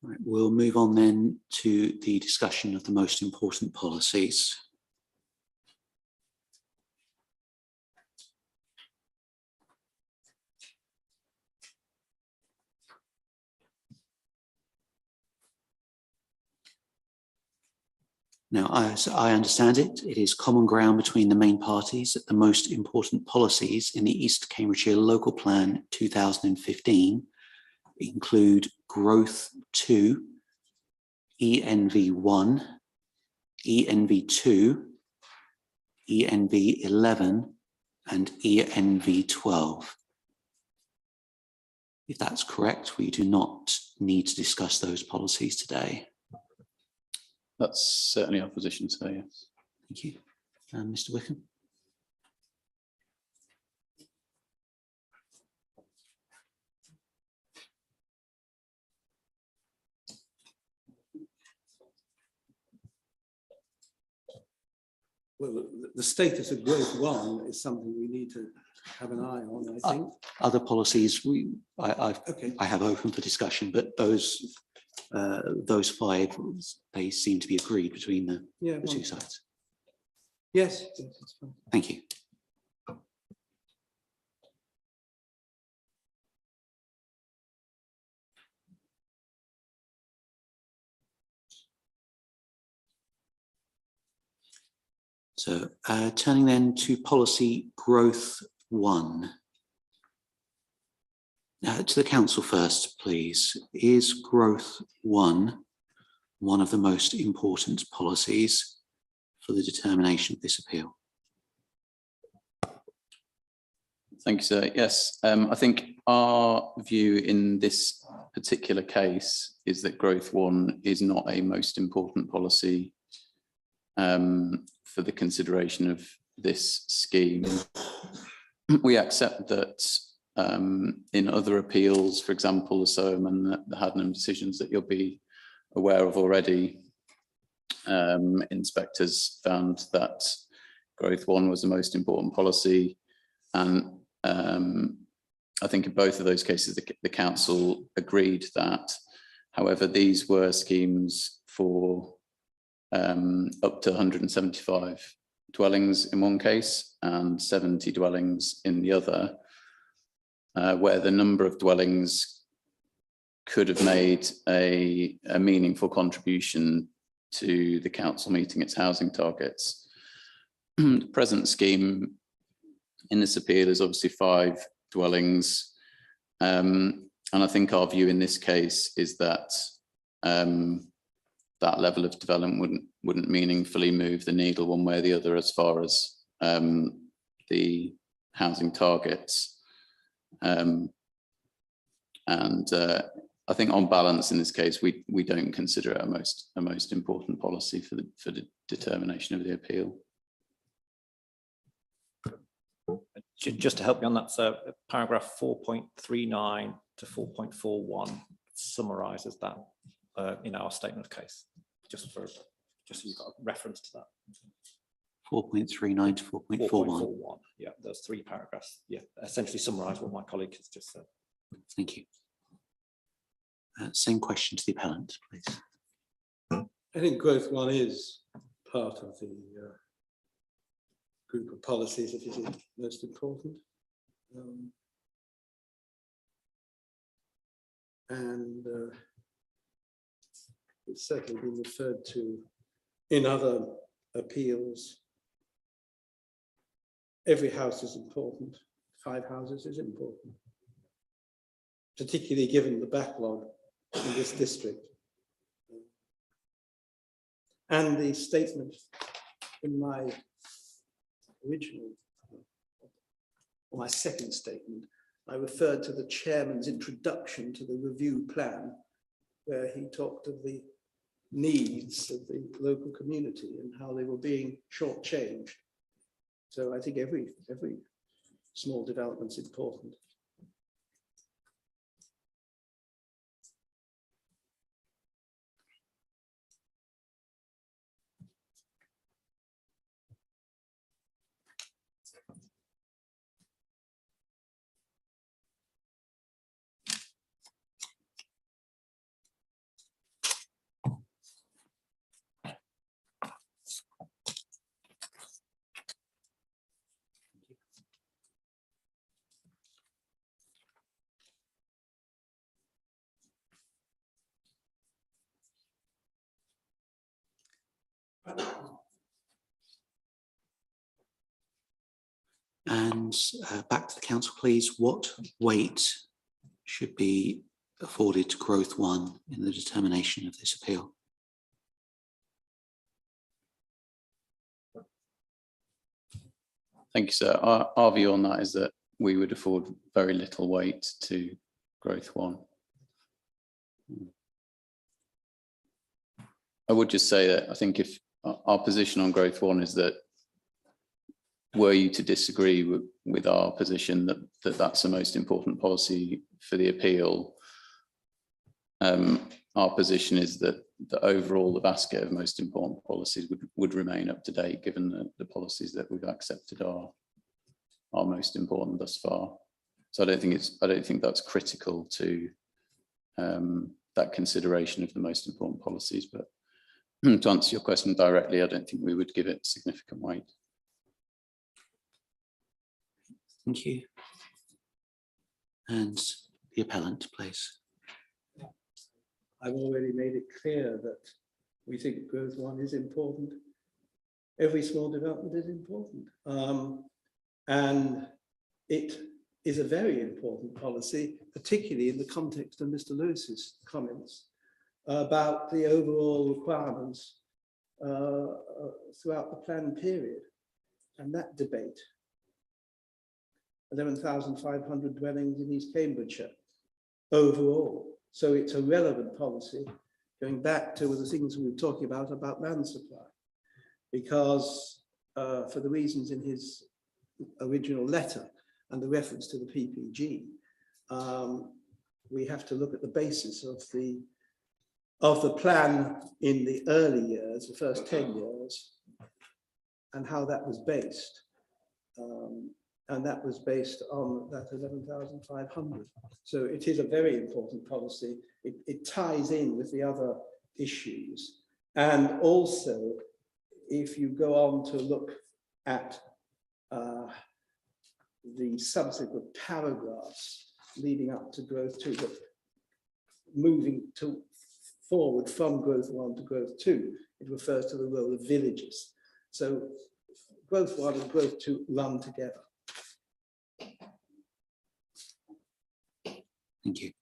Right, we'll move on then to the discussion of the most important policies. Now, as I understand it, it is common ground between the main parties that the most important policies in the East Cambridgeshire Local Plan 2015 include Growth 2, ENV1, ENV2, ENV11, and ENV12. If that's correct, we do not need to discuss those policies today. That's certainly our position today, yes. Thank you. Mr. Wickham? Well, the status of Growth 1 is something we need to have an eye on, I think. Other policies I Okay. have open for discussion, but those 5, they seem to be agreed between the Yeah, two sides. yes, it's fine. Thank you. So turning then to policy Growth 1. To the council first, please. Is Growth 1 one of the most important policies for the determination of this appeal? Thank you, sir. Yes, I think our view in this particular case is that Growth 1 is not a most important policy for the consideration of this scheme. We accept that in other appeals, for example, the Soham and the Downham decisions that you'll be aware of already, inspectors found that Growth 1 was the most important policy, and I think in both of those cases the council agreed that. However, these were schemes for up to 175 dwellings in one case and 70 dwellings in the other, where the number of dwellings could have made a meaningful contribution to the council meeting its housing targets. The present scheme in this appeal is obviously 5 dwellings, and I think our view in this case is that that level of development wouldn't meaningfully move the needle one way or the other as far as the housing targets. And I think on balance in this case, we don't consider it a most important policy for the determination of the appeal. Just to help you on that, so paragraph 4.39 to 4.41 summarises that in our statement of case, just so you've got a reference to that. 4.39 to 4.41. Yeah, those 3 paragraphs. Yeah, essentially summarise what my colleague has just said. Thank you. Same question to the appellant, please. I think growth one is part of the group of policies that is most important. And it's certainly been referred to in other appeals. Every house is important. 5 houses is important, particularly given the backlog in this district. And the statement in my original, or my second statement, I referred to the chairman's introduction to the review plan, where he talked of the needs of the local community and how they were being shortchanged. So I think every small development is important. And back to the council, please. What weight should be afforded to growth one in the determination of this appeal? Thank you, sir. Our view on that is that we would afford very little weight to growth one. I would just say that I think if our position on growth one is that were you to disagree with our position that that's the most important policy for the appeal, our position is that overall the basket of most important policies would remain up to date, given the policies that we've accepted are most important thus far. So I don't think that's critical to that consideration of the most important policies. But to answer your question directly, I don't think we would give it significant weight. Thank you. And the appellant, please. I've already made it clear that we think growth one is important. Every small development is important. And it is a very important policy, particularly in the context of Mr. Lewis's comments about the overall requirements throughout the plan period. And that debate, 11,500 dwellings in East Cambridgeshire overall. So it's a relevant policy, going back to the things we were talking about land supply, because for the reasons in his original letter and the reference to the PPG, we have to look at the basis of the plan in the early years, the first 10 years, and how that was based. And that was based on that 11,500. So it is a very important policy. It ties in with the other issues. And also, if you go on to look at the subsequent paragraphs leading up to growth two, but moving forward from growth one to growth two, it refers to the role of villages. So growth one and growth two run together. Thank you.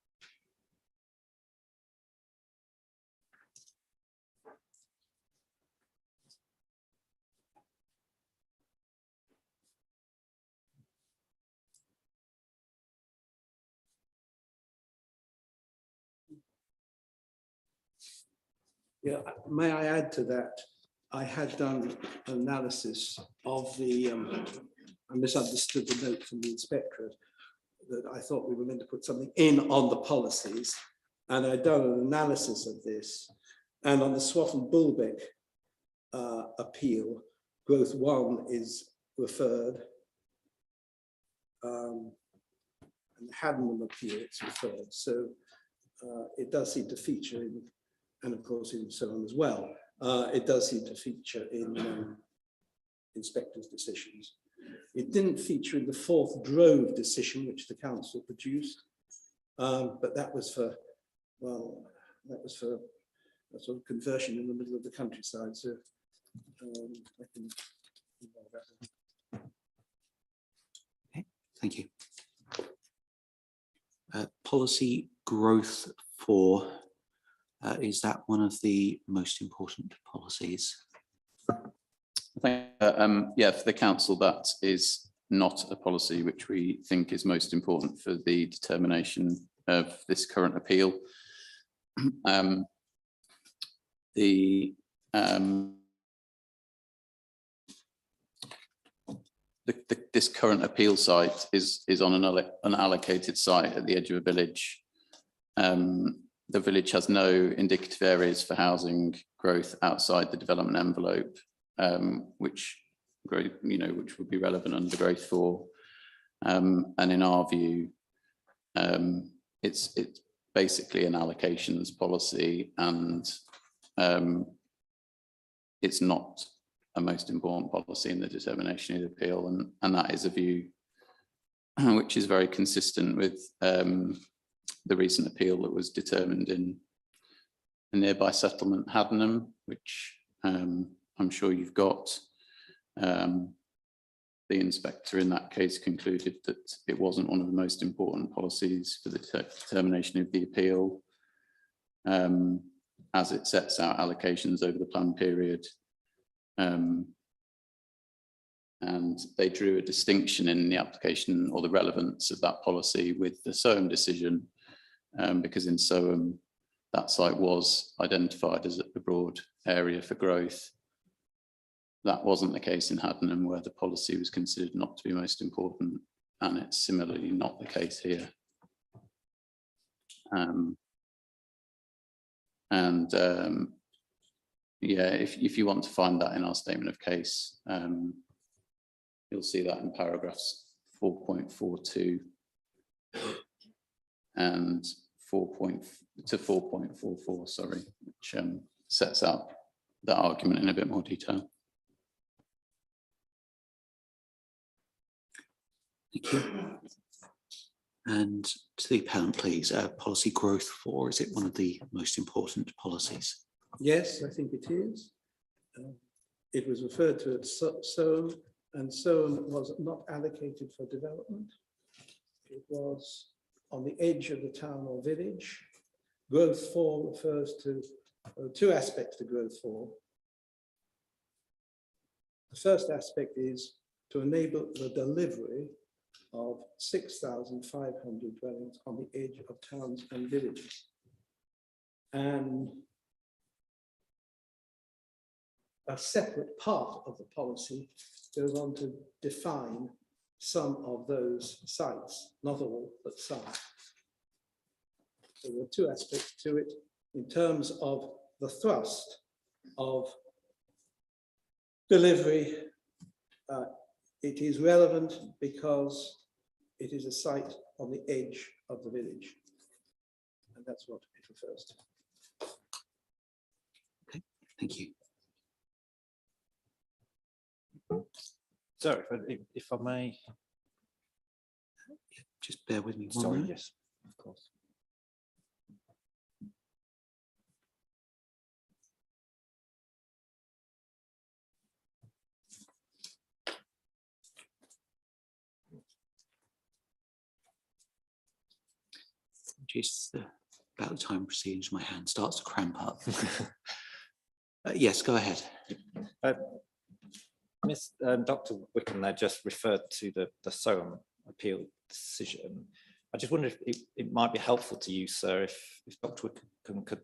Yeah, may I add to that? I had done an analysis of the, I misunderstood the note from the Inspectorate that I thought we were meant to put something in on the policies. And I'd done an analysis of this. And on the Swaffham Bulbeck appeal, growth 1 is referred. And the Haddenham appeal, it's referred. So it does seem to feature in, and of course in so on as well. It does seem to feature in inspectors' decisions. It didn't feature in the Forth Drove decision, which the council produced, but that was for, well, that was for a sort of conversion in the middle of the countryside. So I can. Okay, thank you. Policy growth 4. Is that one of the most important policies? I think, yeah, for the council, that is not a policy which we think is most important for the determination of this current appeal. This current appeal site is on an unallocated site at the edge of a village. The village has no indicative areas for housing growth outside the development envelope, which would be relevant under growth 4. And in our view, it's basically an allocations policy, and it's not a most important policy in the determination of the appeal, and that is a view which is very consistent with the recent appeal that was determined in a nearby settlement, Haddenham, which I'm sure you've got. The inspector in that case concluded that it wasn't one of the most important policies for the determination of the appeal, as it sets out allocations over the plan period. And they drew a distinction in the application or the relevance of that policy with the Soham decision, because in Soham, that site was identified as a broad area for growth. That wasn't the case in Haddenham, where the policy was considered not to be most important, and it's similarly not the case here. Yeah, if you want to find that in our statement of case, you'll see that in paragraphs 4.42 and 4.44, sorry, which sets out that argument in a bit more detail. Thank you. And to the appellant, please, policy growth 4, is it one of the most important policies? Yes, I think it is. It was referred to as Soham, and Soham was not allocated for development. It was on the edge of the town or village. Growth 4 refers to two aspects to growth 4. The first aspect is to enable the delivery of 6,500 dwellings on the edge of towns and villages. And a separate part of the policy goes on to define some of those sites, not all, but some. So there are two aspects to it in terms of the thrust of delivery. It is relevant because it is a site on the edge of the village, and that's what it refers to. Okay, thank you. Sorry, if I may. Just bear with me one Sorry, moment. yes, of course. Just about the time proceedings, my hand starts to cramp up. Yes, go ahead. Dr. Wickham there just referred to the Soham appeal decision. I just wonder if it might be helpful to you, sir, if Dr. Wickham could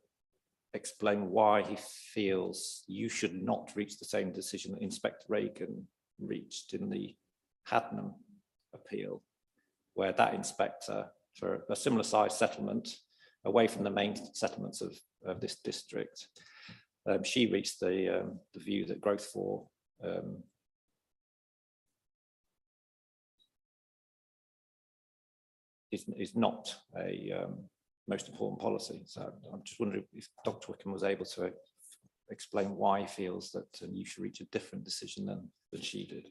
explain why he feels you should not reach the same decision that Inspector Reagan reached in the Hadnam appeal, where that inspector, for a similar size settlement away from the main settlements of this district, she reached the view that growth 4 is not a most important policy. So I'm just wondering if Dr. Wickham was able to explain why he feels that you should reach a different decision than she did.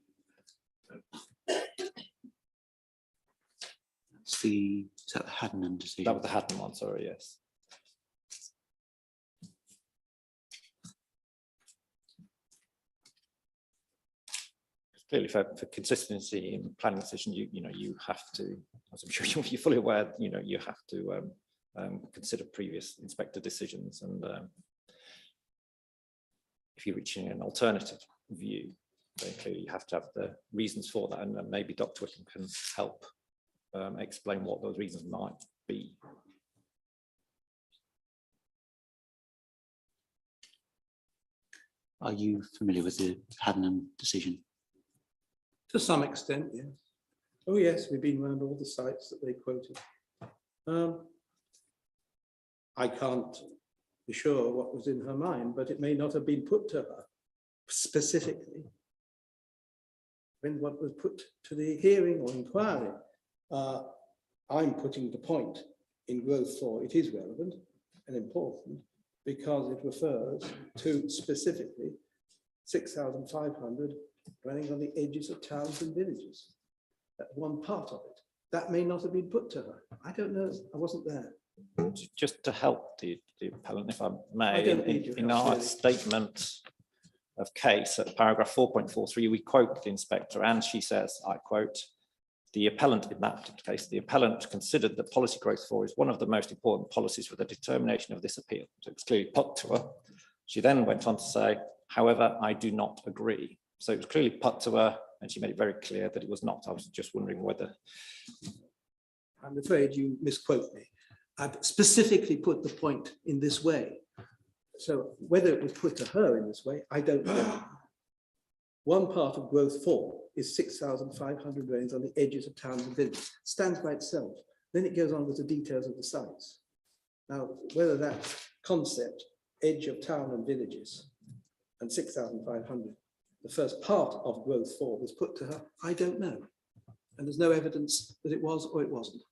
Is that the Hadnam decision? That was the Hadnam one, sorry, yes. Clearly, for consistency in planning decision, you have to, as I'm sure you're fully aware, you have to consider previous inspector decisions, and if you're reaching an alternative view, then clearly you have to have the reasons for that, and maybe Dr. Wickham can help explain what those reasons might be. Are you familiar with the Hadnam decision? To some extent, yes. Oh, yes, we've been around all the sites that they quoted. I can't be sure what was in her mind, but it may not have been put to her specifically when what was put to the hearing or inquiry. I'm putting the point in growth 4, it is relevant and important because it refers to specifically 6,500 running on the edges of towns and villages. That's one part of it. That may not have been put to her. I don't know. I wasn't there. Just to help the appellant, if I I may, don't need your in help, our really. statement of case at paragraph 4.43, we quote the inspector, and she says, I quote, the appellant in that particular case, the appellant considered that policy growth 4 is one of the most important policies for the determination of this appeal. So it's clearly put to her. She then went on to say, however, I do not agree. So it was clearly put to her, and she made it very clear that it was not. I was just wondering whether. I'm afraid you misquote me. I've specifically put the point in this way. So whether it was put to her in this way, I don't know. One part of growth 4 is 6,500 drains on the edges of towns and villages. Stands by itself. Then it goes on with the details of the sites. Now, whether that concept, edge of town and villages, and 6,500, the first part of growth 4 was put to her, I don't know. And there's no evidence that it was or it wasn't.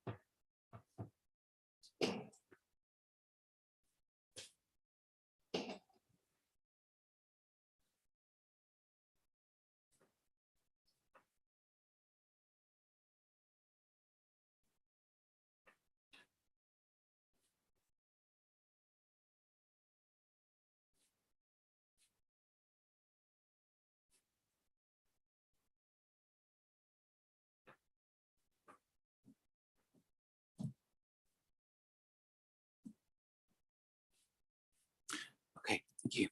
Okay, thank you.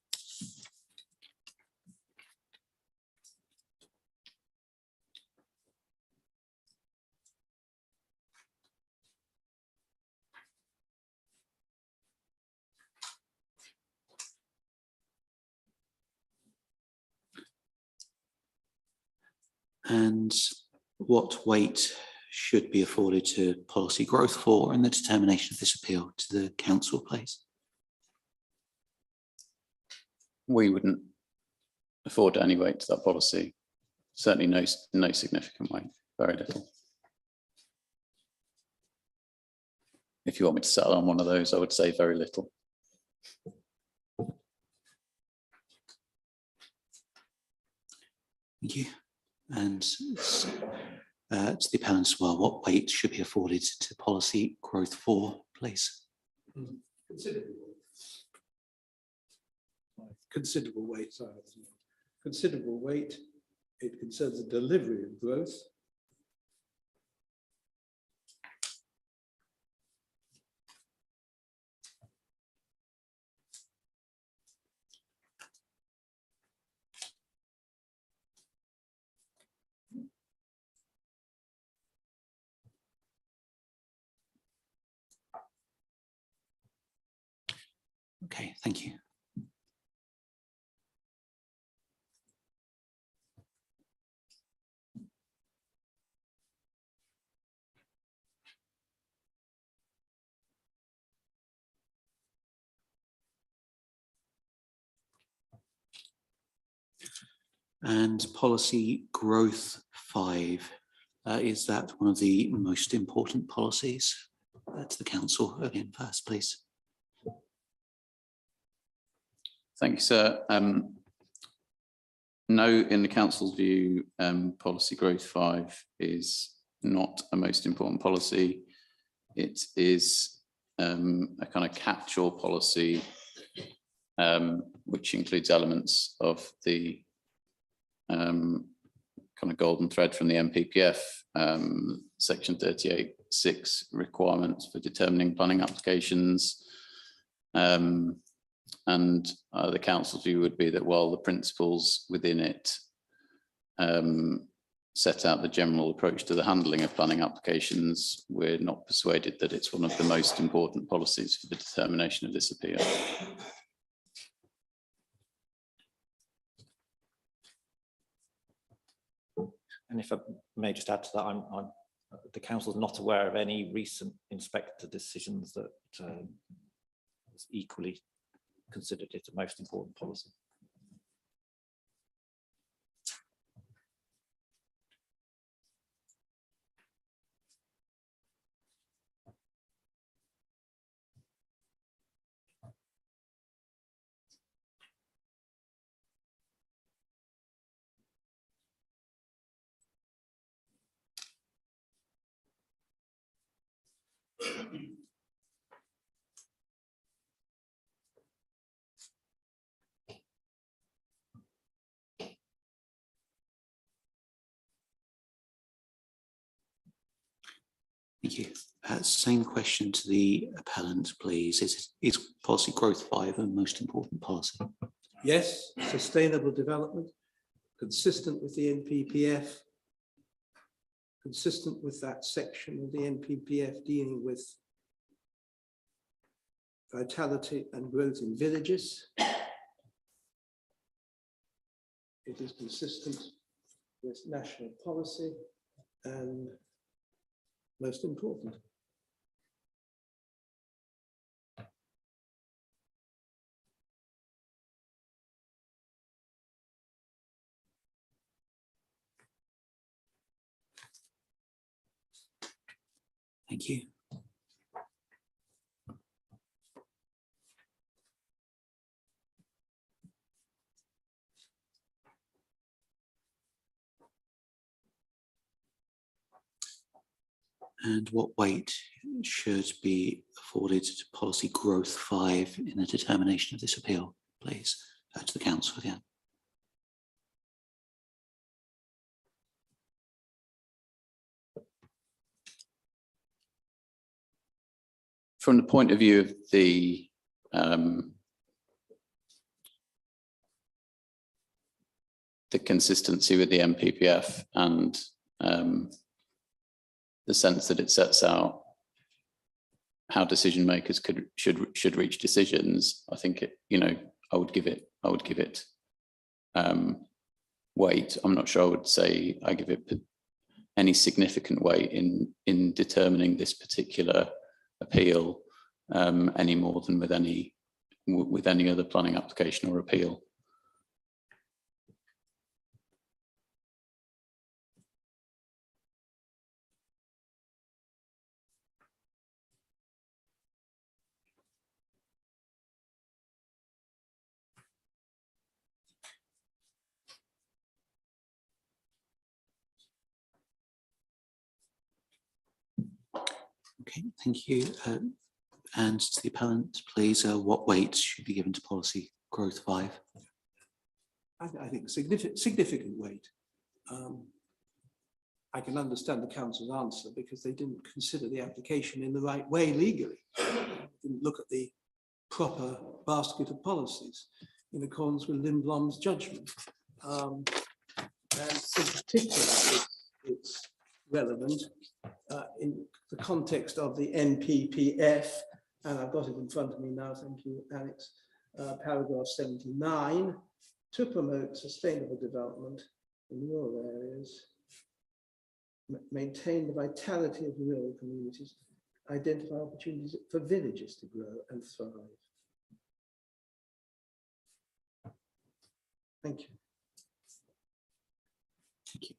And what weight should be afforded to policy growth 4 in the determination of this appeal to the council, please? We wouldn't afford any weight to that policy. Certainly no significant weight, very little. If you want me to settle on one of those, I would say very little. Thank you. And to the appellant as well, what weight should be afforded to policy growth 4, please? Considerable weight. Considerable weight, sorry. Considerable weight. It concerns the delivery of growth. Okay, thank you. And policy growth 5, is that one of the most important policies? To the council again first, please. Thank you, sir. No, in the council's view, policy growth 5 is not a most important policy. It is a kind of catch-all policy, which includes elements of the kind of golden thread from the MPPF, section 38(6) requirements for determining planning applications. And the council's view would be that while the principles within it set out the general approach to the handling of planning applications, we're not persuaded that it's one of the most important policies for the determination of this appeal. And if I may just add to that, the council's not aware of any recent inspector decisions that has equally considered it a most important policy. Thank you. Same question to the appellant, please. Is policy growth 5 a most important policy? Yes, sustainable development, consistent with the NPPF, consistent with that section of the NPPF dealing with vitality and growth in villages. It is consistent with national policy and most important. Thank you. And what weight should be afforded to policy growth 5 in the determination of this appeal, please? To the council again. From the point of view of the consistency with the MPPF and the sense that it sets out how decision makers should reach decisions, I think I would give it weight. I'm not sure I would say I give it any significant weight in determining this particular appeal any more than with any other planning application or appeal. Okay, thank you. And to the appellant, please, what weight should be given to policy growth 5? I think significant weight. I can understand the council's answer because they didn't consider the application in the right way legally. Didn't look at the proper basket of policies in accordance with Lindblom's judgment. And in particular, it's relevant in the context of the NPPF and I've got it in front of me now, thank you, Alex, paragraph 79, to promote sustainable development in rural areas, maintain the vitality of rural communities, identify opportunities for villages to grow and thrive. Thank you. Thank you.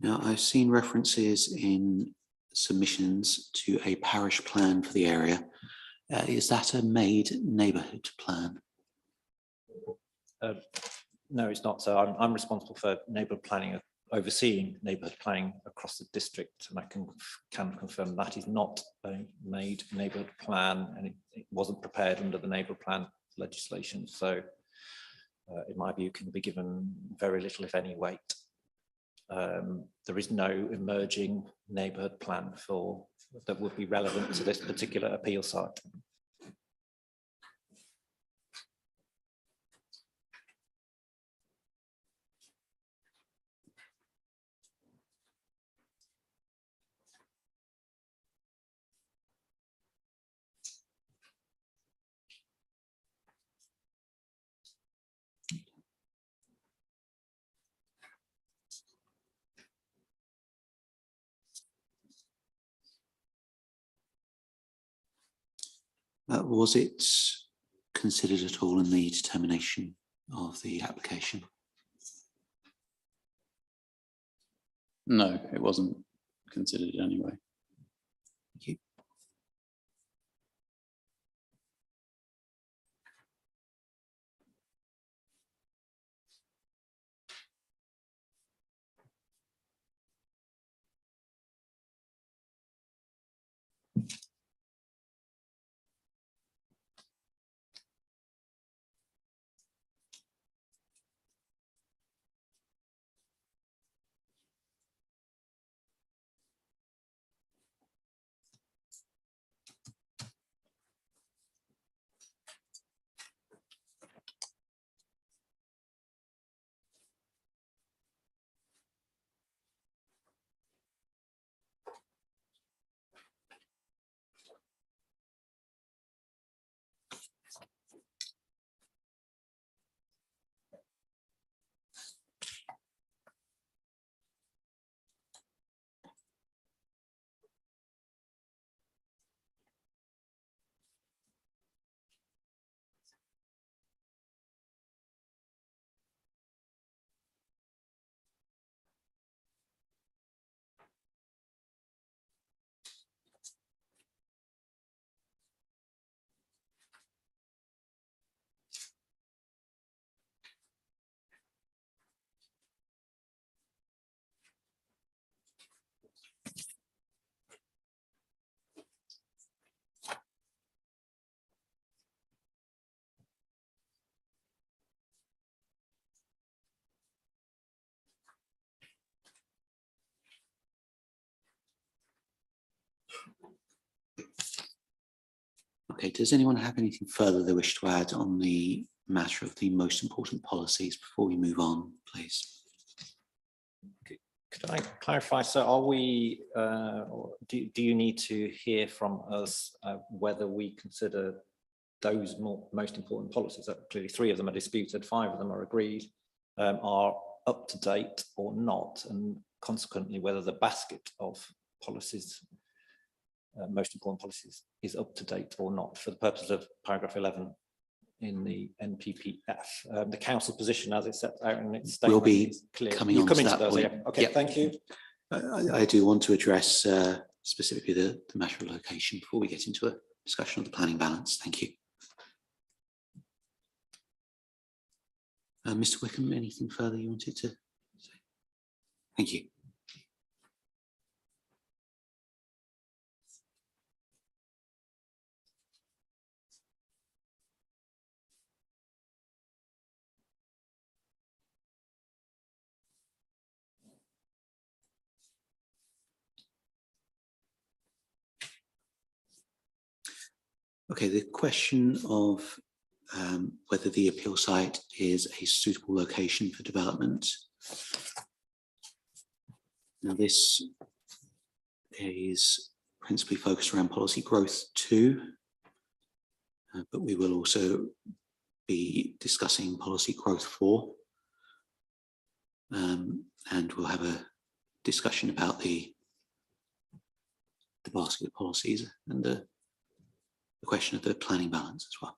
Now, I've seen references in submissions to a parish plan for the area. Is that a made neighbourhood plan? No, it's not. So I'm responsible for neighbourhood planning, overseeing neighbourhood planning across the district, and I can confirm that is not a made neighbourhood plan, and it wasn't prepared under the neighbourhood plan legislation. So in my view, can be given very little, if any, weight. There is no emerging neighbourhood plan that would be relevant to this particular appeal site. Was it considered at all in the determination of the application? No, it wasn't considered anyway. Thank you. Okay, does anyone have anything further they wish to add on the matter of the most important policies before we move on, please? Could I clarify, so are we, or do you need to hear from us whether we consider those most important policies, that clearly 3 of them are disputed, 5 of them are agreed, are up to date or not, and consequently whether the basket of policies, most important policies, is up to date or not for the purpose of paragraph 11 in the NPPF. The council position as it's set out in its statement Will be is clear. coming You're on to coming to that those, point. yeah. Okay, Yep. thank you. I do want to address specifically the matter of location before we get into a discussion of the planning balance. Thank you. Mr. Wickham, anything further you wanted to say? Thank you. Okay, the question of whether the appeal site is a suitable location for development. Now, this is principally focused around policy growth 2, but we will also be discussing policy growth 4, and we'll have a discussion about the basket of policies and the question of the planning balance as well.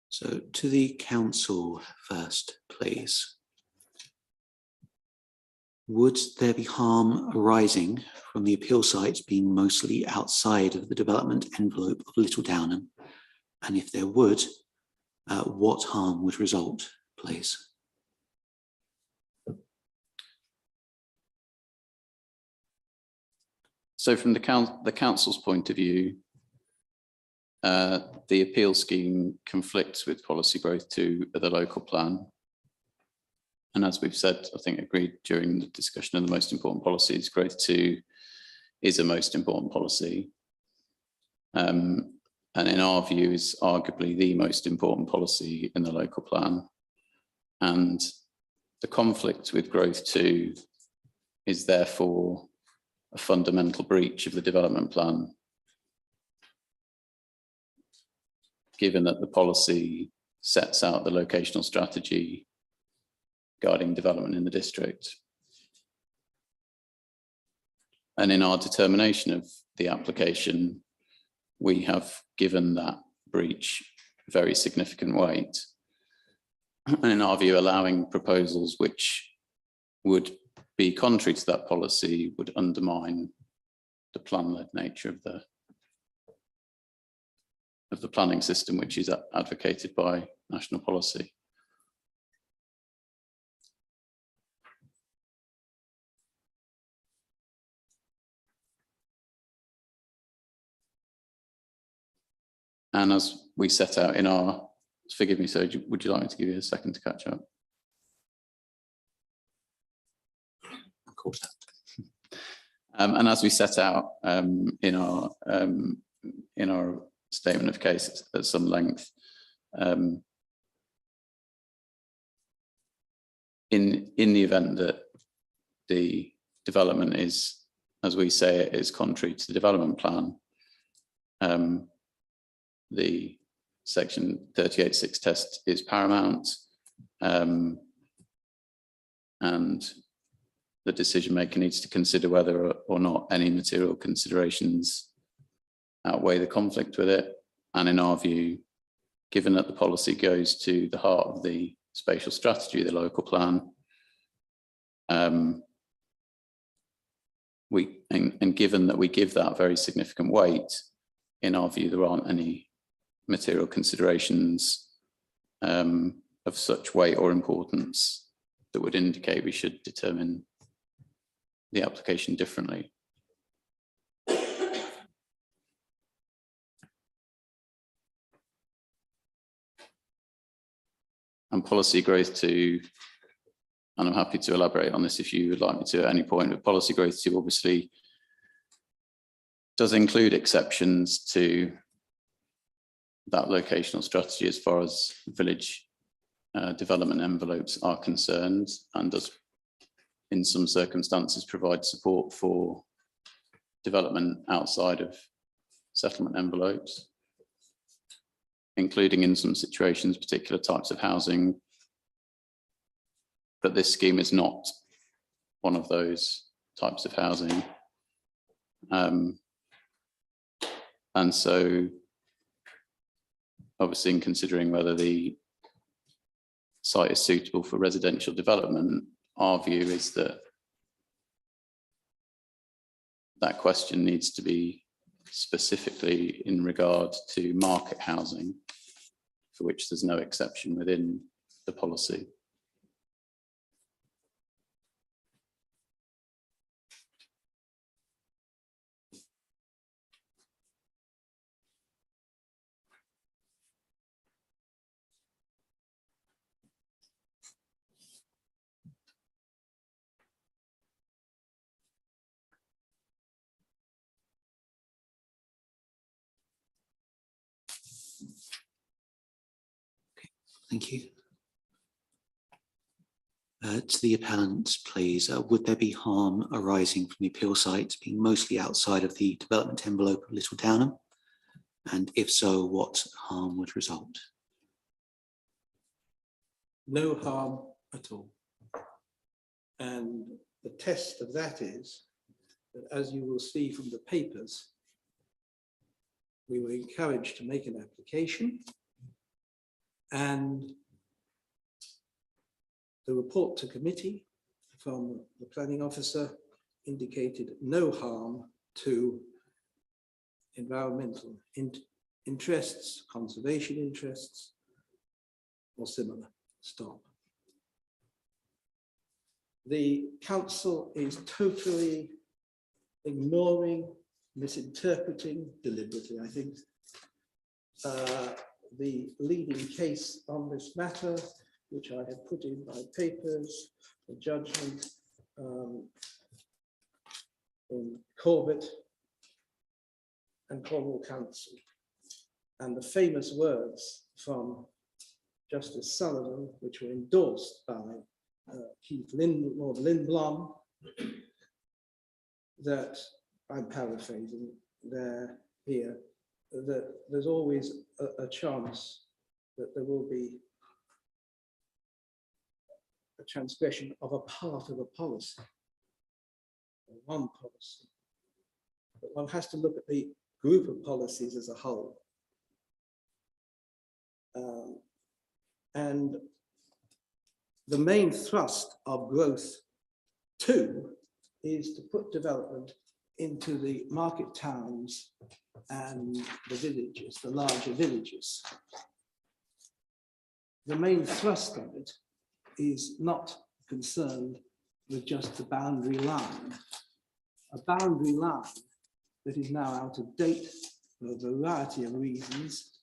So to the council first, please. Would there be harm arising from the appeal sites being mostly outside of the development envelope of Little Downham? And if there would, what harm would result, please? So from the council's point of view, the appeal scheme conflicts with policy growth 2 of the local plan. And as we've said, I think agreed during the discussion of the most important policies, growth 2 is a most important policy. And in our view is arguably the most important policy in the local plan. And the conflict with growth 2 is therefore a fundamental breach of the development plan, given that the policy sets out the locational strategy guiding development in the district. And in our determination of the application, we have given that breach very significant weight. And in our view, allowing proposals which would be contrary to that policy would undermine the plan-led nature of the planning system, which is advocated by national policy. And as we set out in our, forgive me, sir, would you like me to give you a second to catch up? Of course. And as we set out in our statement of case at some length, in the event that the development is, as we say, it is contrary to the development plan, the section 38.6 test is paramount, and the decision maker needs to consider whether or not any material considerations outweigh the conflict with it. And in our view, given that the policy goes to the heart of the spatial strategy of the local plan, and given that we give that very significant weight, in our view, there aren't any material considerations of such weight or importance that would indicate we should determine the application differently. And policy growth 2, and I'm happy to elaborate on this if you would like me to at any point, but policy growth 2 obviously does include exceptions to that locational strategy as far as village development envelopes are concerned, and does in some circumstances provide support for development outside of settlement envelopes, including in some situations particular types of housing but this scheme is not one of those types of housing. And so obviously in considering whether the site is suitable for residential development, our view is that that question needs to be specifically in regard to market housing, for which there's no exception within the policy. Thank you. To the appellant, please, would there be harm arising from the appeal site being mostly outside of the development envelope of Little Downham? And if so, what harm would result? No harm at all. And the test of that is that, as you will see from the papers, we were encouraged to make an application, and the report to committee from the planning officer indicated no harm to environmental interests, conservation interests, or similar. Stop. The council is totally ignoring, misinterpreting deliberately, I think, the leading case on this matter, which I have put in my papers, the judgment in Corbett and Cornwall Council, and the famous words from Justice Sullivan, which were endorsed by Lord Lindblom, that I'm paraphrasing there here, that there's always a chance that there will be a transgression of a part of a policy, or one policy. But one has to look at the group of policies as a whole. And the main thrust of growth 2 is to put development into the market towns and the villages, the larger villages. The main thrust of it is not concerned with just the boundary line. A boundary line that is now out of date for a variety of reasons.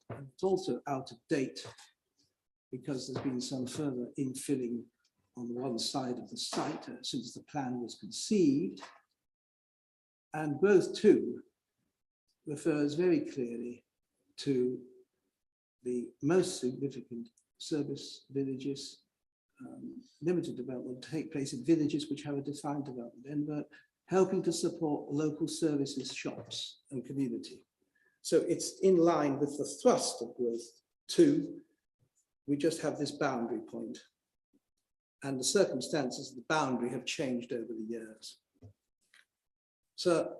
And it's also out of date because there's been some further infilling on one side of the site since the plan was conceived. And growth 2 refers very clearly to the most significant service villages. Limited development take place in villages which have a defined development envelope, helping to support local services, shops and community. So it's in line with the thrust of growth 2. We just have this boundary point, and the circumstances of the boundary have changed over the years. So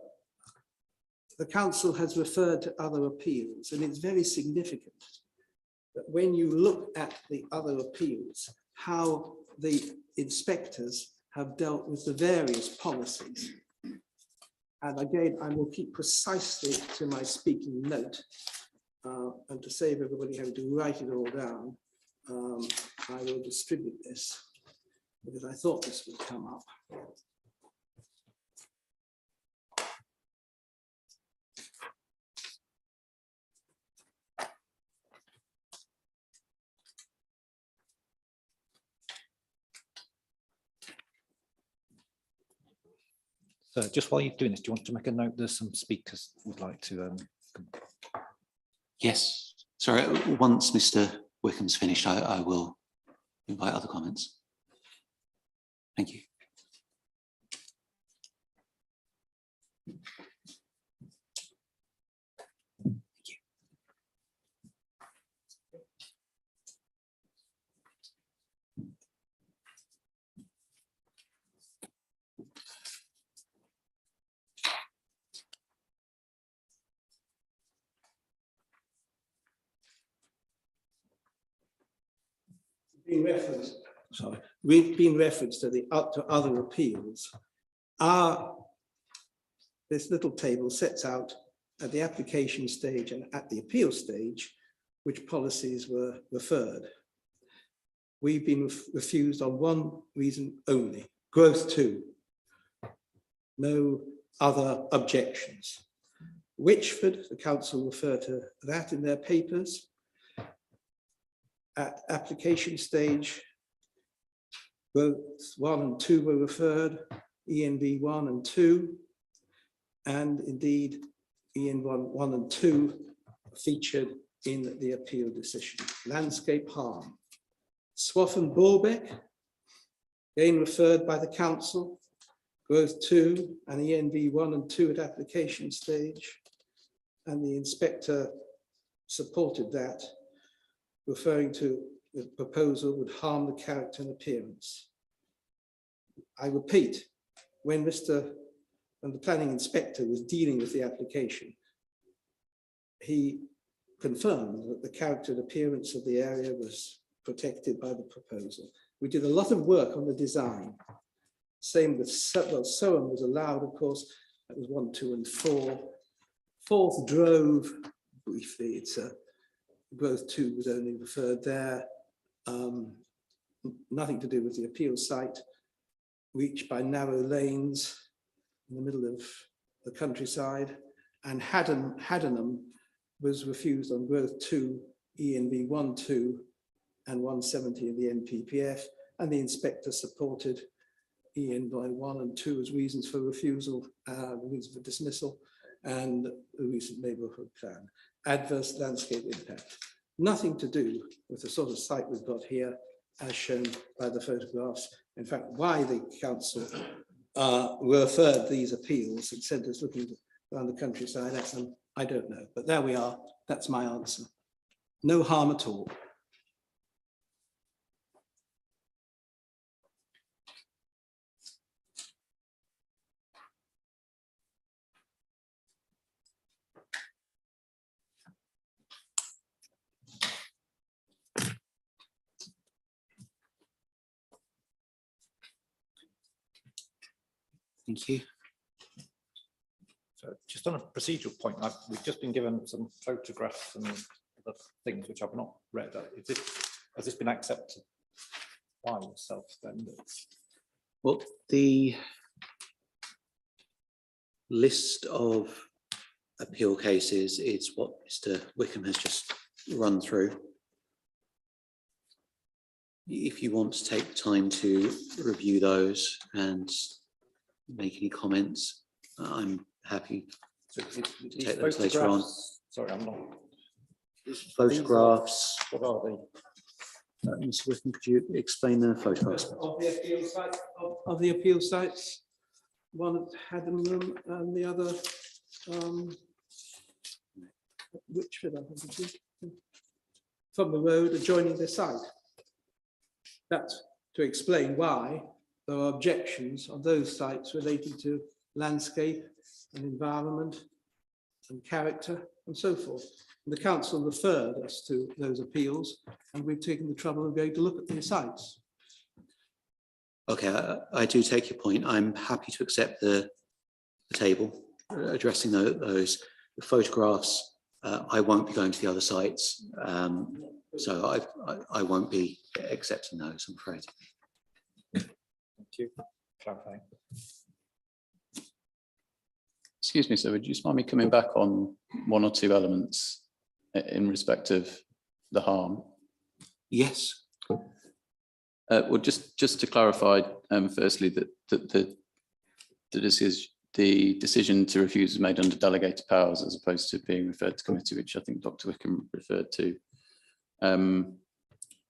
the council has referred to other appeals, and it's very significant that when you look at the other appeals, how the inspectors have dealt with the various policies. And again, I will keep precisely to my speaking note, and to save everybody having to write it all down, I will distribute this because I thought this would come up. So just while you're doing this, do you want to make a note? There's some speakers who would like to. Yes, sorry, once Mr. Wickham's finished, I will invite other comments. Thank you. Being referenced, sorry, we've been referenced to to other appeals. This little table sets out at the application stage and at the appeal stage which policies were referred. We've been refused on one reason only: growth 2. No other objections. Witchford, the council referred to that in their papers. At application stage, growth 1 and 2 were referred, ENV 1 and 2, and indeed EN 1 and 2 featured in the appeal decision. Landscape harm. Swaffham Borbeck, again referred by the council, growth 2 and ENV 1 and 2 at application stage, and the inspector supported that, referring to the proposal would harm the character and appearance. I repeat, when the planning inspector was dealing with the application, he confirmed that the character and appearance of the area was protected by the proposal. We did a lot of work on the design. Same with Soham was allowed, of course, that was 1, 2, and 4. Fourth drove, briefly, it's a growth 2 was only referred there. Nothing to do with the appeal site, reached by narrow lanes in the middle of the countryside, and Haddenham was refused on growth 2, ENV 1, 2, and 170 of the NPPF, and the inspector supported EN by 1 and 2 as reasons for refusal, reasons for dismissal, and the recent neighbourhood plan. Adverse landscape impact. Nothing to do with the sort of site we've got here, as shown by the photographs. In fact, why the council referred these appeals and said it's looking around the countryside, I don't know. But there we are. That's my answer. No harm at all. Thank you. So just on a procedural point, we've just been given some photographs and other things which I've not read. Has this been accepted by yourself then? Well, the list of appeal cases is what Mr. Wickham has just run through. If you want to take time to review those and make any comments, I'm happy So to take those later on. Sorry, I'm not. Photographs. What are they? Mr. Wickham, could you explain the photographs? Of the appeal sites, of the appeal sites, one at Haddenham and the other, Witchford, I think it is, from the road adjoining the site. That's to explain why there are objections on those sites relating to landscape and environment and character and so forth. And the council referred us to those appeals, and we've taken the trouble of going to look at these sites. Okay, I do take your point. I'm happy to accept the table addressing those. The photographs, I won't be going to the other sites, so I won't be accepting those, I'm afraid. Thank you. Clarifying. Excuse me, sir, would you just mind me coming back on one or two elements in respect of the harm? Yes. Well, just to clarify, firstly, that the decision to refuse was made under delegated powers as opposed to being referred to committee, which I think Dr. Wickham referred to.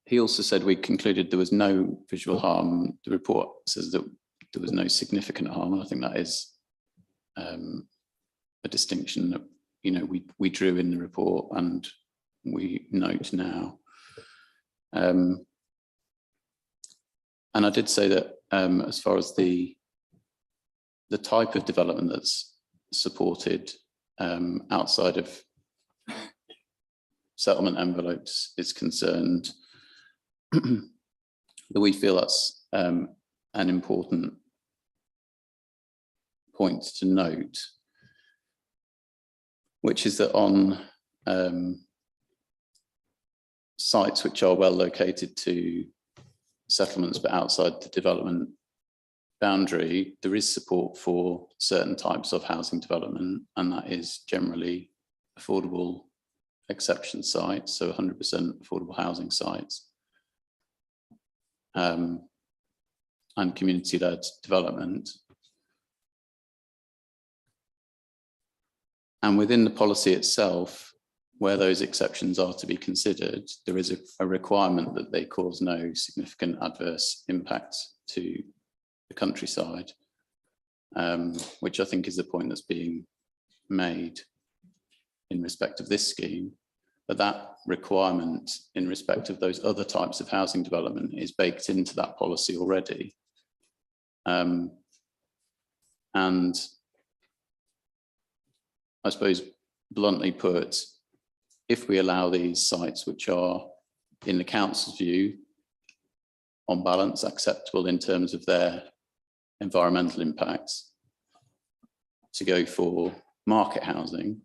He also said we concluded there was no visual harm. The report says that there was no significant harm. And I think that is a distinction that, you know, we drew in the report and we note now. And I did say that as far as the type of development that's supported outside of settlement envelopes is concerned, that we feel that's an important point to note, which is that on sites which are well located to settlements but outside the development boundary, there is support for certain types of housing development, and that is generally affordable exception sites, so 100% affordable housing sites, and community-led development. And within the policy itself, where those exceptions are to be considered, there is a requirement that they cause no significant adverse impact to the countryside, which I think is the point that's being made in respect of this scheme. But that requirement in respect of those other types of housing development is baked into that policy already. And I suppose, bluntly put, if we allow these sites, which are, in the council's view, on balance, acceptable in terms of their environmental impacts, to go for market housing,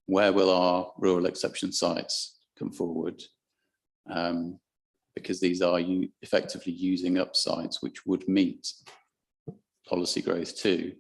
where will our rural exception sites come forward? Because these are effectively using up sites which would meet policy growth too.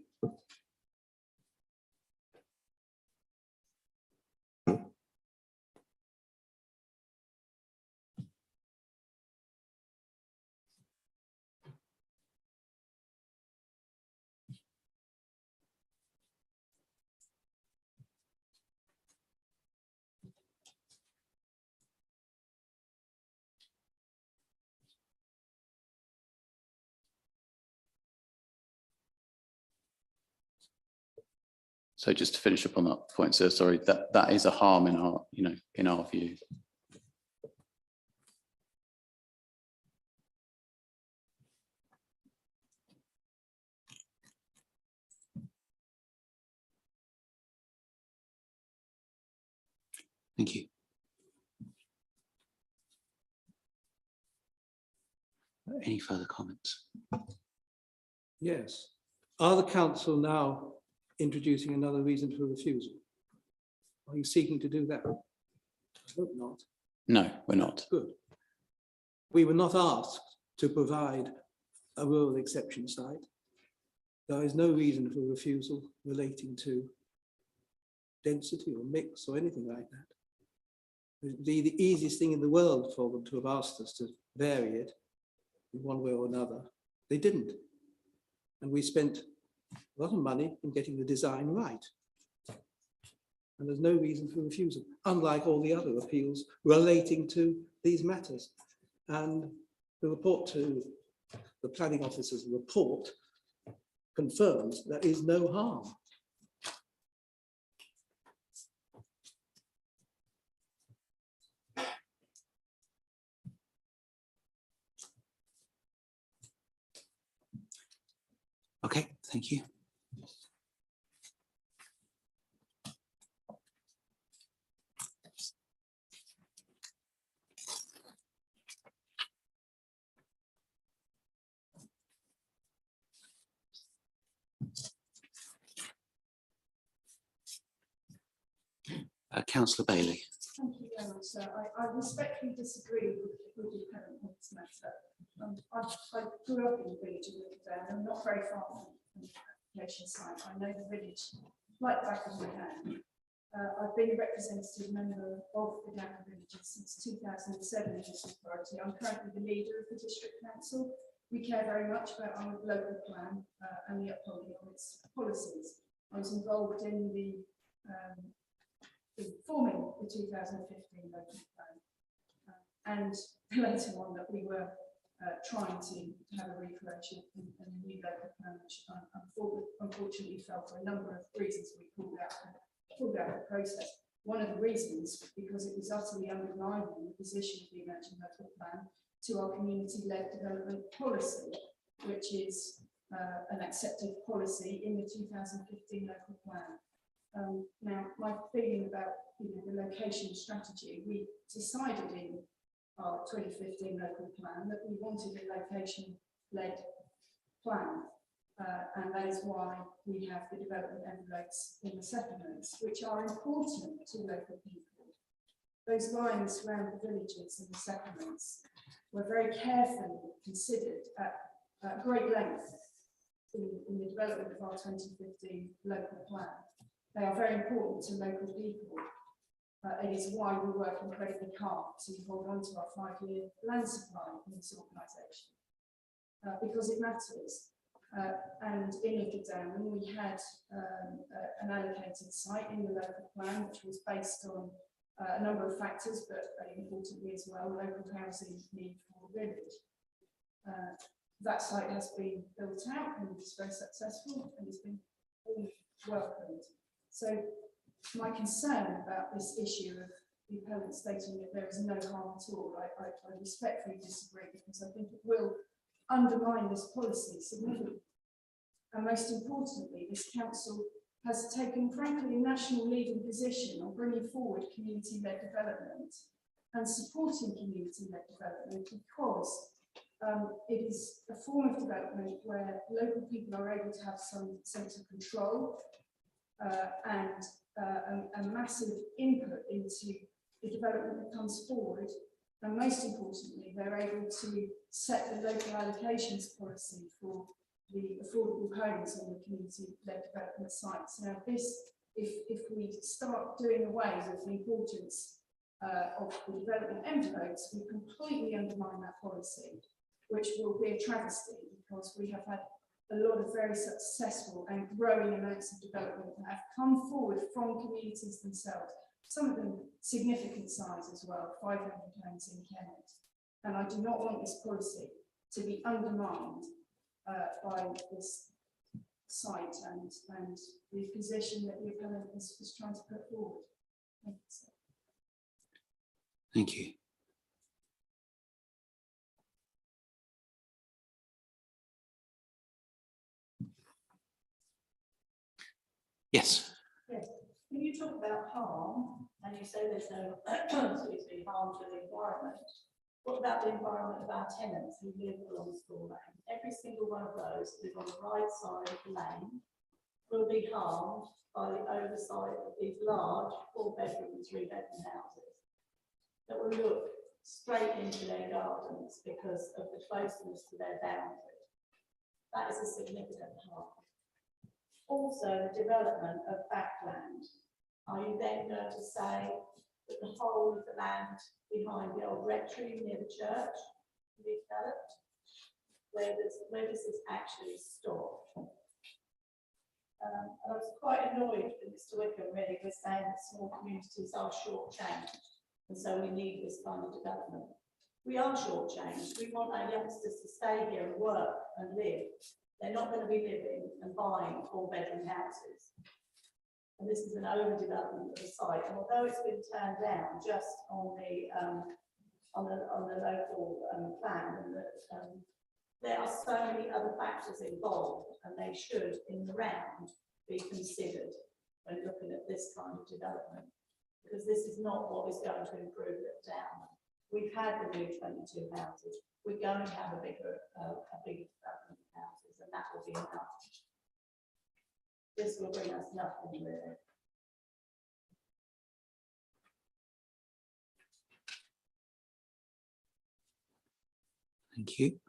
So just to finish up on that point, sir, sorry, that is a harm in our, in our view. Thank you. Any further comments? Yes. Are the council now introducing another reason for refusal? Are you seeking to do that? I hope not. No, we're not. Good. We were not asked to provide a rural exception site. There is no reason for refusal relating to density or mix or anything like that. It would be the easiest thing in the world for them to have asked us to vary it in one way or another. They didn't. And we spent a lot of money in getting the design right. And there's no reason for refusal, unlike all the other appeals relating to these matters. And the report to the planning officer's report confirms there is no harm. Okay, thank you. Councillor Bailey. Thank you very much, sir. I respectfully disagree with the parent on this matter. I grew up in the village of Downham, not very far from the application site. I know the village like back of my hand. I've been a representative member of the Downham Villages since 2007 in this authority. I'm currently the leader of the district council. We care very much about our local plan and the upholding of its policies. I was involved in forming the 2015 local plan, and later on that we were trying to have a refresh and a new local plan, which unfortunately fell for a number of reasons. We pulled out the process. One of the reasons, because it was utterly undermining the position of the emerging local plan to our community-led development policy, which is an accepted policy in the 2015 local plan. Now, my feeling about the location strategy, we decided in our 2015 local plan that we wanted a location-led plan. And that is why we have the development envelopes in the settlements, which are important to local people. Those lines around the villages and the settlements were very carefully considered at great length in the development of our 2015 local plan. They are very important to local people. It is why we work incredibly hard to hold on to our 5-year land supply in this organisation, because it matters. And in Little Downham, we had an allocated site in the local plan, which was based on a number of factors, but importantly as well, local housing need for the village. That site has been built out and is very successful and has been all welcomed. So my concern about this issue of the appellant stating that there is no harm at all, I respectfully disagree, because I think it will undermine this policy significantly. And most importantly, this council has taken, frankly, a national leading position on bringing forward community-led development and supporting community-led development, because it is a form of development where local people are able to have some sense of control and a massive input into the development that comes forward. And most importantly, they're able to set the local allocations policy for the affordable homes on the community-led development sites. Now, this, if we start doing away with the importance of the development envelopes, we completely undermine that policy, which will be a travesty, because we have had a lot of very successful and growing amounts of development that have come forward from communities themselves, some of them significant size as well, 500 homes in Kent. And I do not want this policy to be undermined by this site and the position that the appellant is trying to put forward. Thank you, sir. Thank you. Yes. When you talk about harm, and you say there's no harm to the environment, what about the environment of our tenants who live along Store Lane? Every single one of those who live on the right side of the lane will be harmed by the oversight of these large 4-bedroom and 3-bedroom houses that will look straight into their gardens because of the closeness to their boundary. That is a significant harm. Also, the development of backland. Are you then going to say that the whole of the land behind the old rectory near the church can be developed? Where does this actually stop? And I was quite annoyed with Mr. Wickham really was saying that small communities are shortchanged, and so we need this kind of development. We are shortchanged. We want our youngsters to stay here and work and live. They're not going to be living and buying 4-bedroom houses. And this is an overdevelopment of the site. And although it's been turned down just on the local plan, and there are so many other factors involved, and they should, in the round, be considered when looking at this kind of development, because this is not what is going to improve it down. We've had the new 22 houses. We're going to have a bigger development of houses, and that will be enough. This will bring us nothing really. Thank you.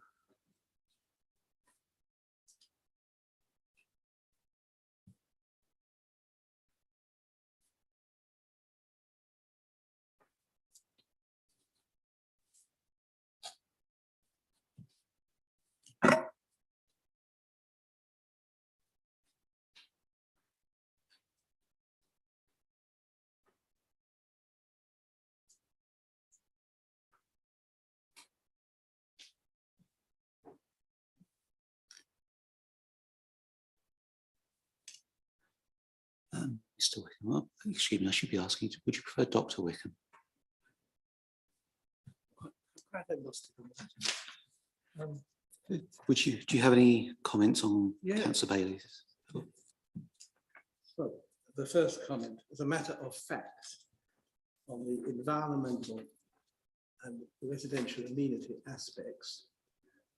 Mr. Wickham, excuse me, I should be asking you, would you prefer Dr. Wickham? Do you have any comments on Councillor Bailey's? Well, the first comment, as a matter of fact, on the environmental and the residential amenity aspects,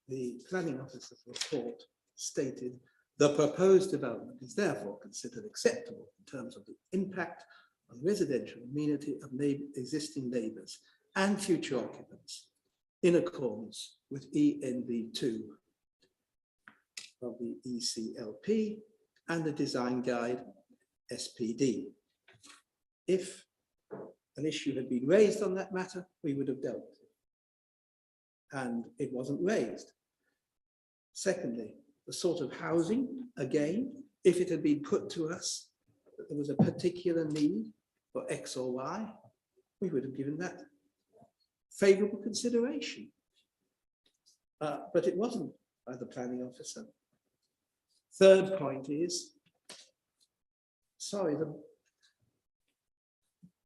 the planning officer's report stated the proposed development is therefore considered acceptable in terms of the impact on residential amenity of existing neighbours and future occupants in accordance with ENV2 of the ECLP and the design guide SPD. If an issue had been raised on that matter, we would have dealt with it. And it wasn't raised. Secondly, the sort of housing, again, if it had been put to us that there was a particular need for X or Y, we would have given that favourable consideration. But it wasn't by the planning officer. Third point is, sorry,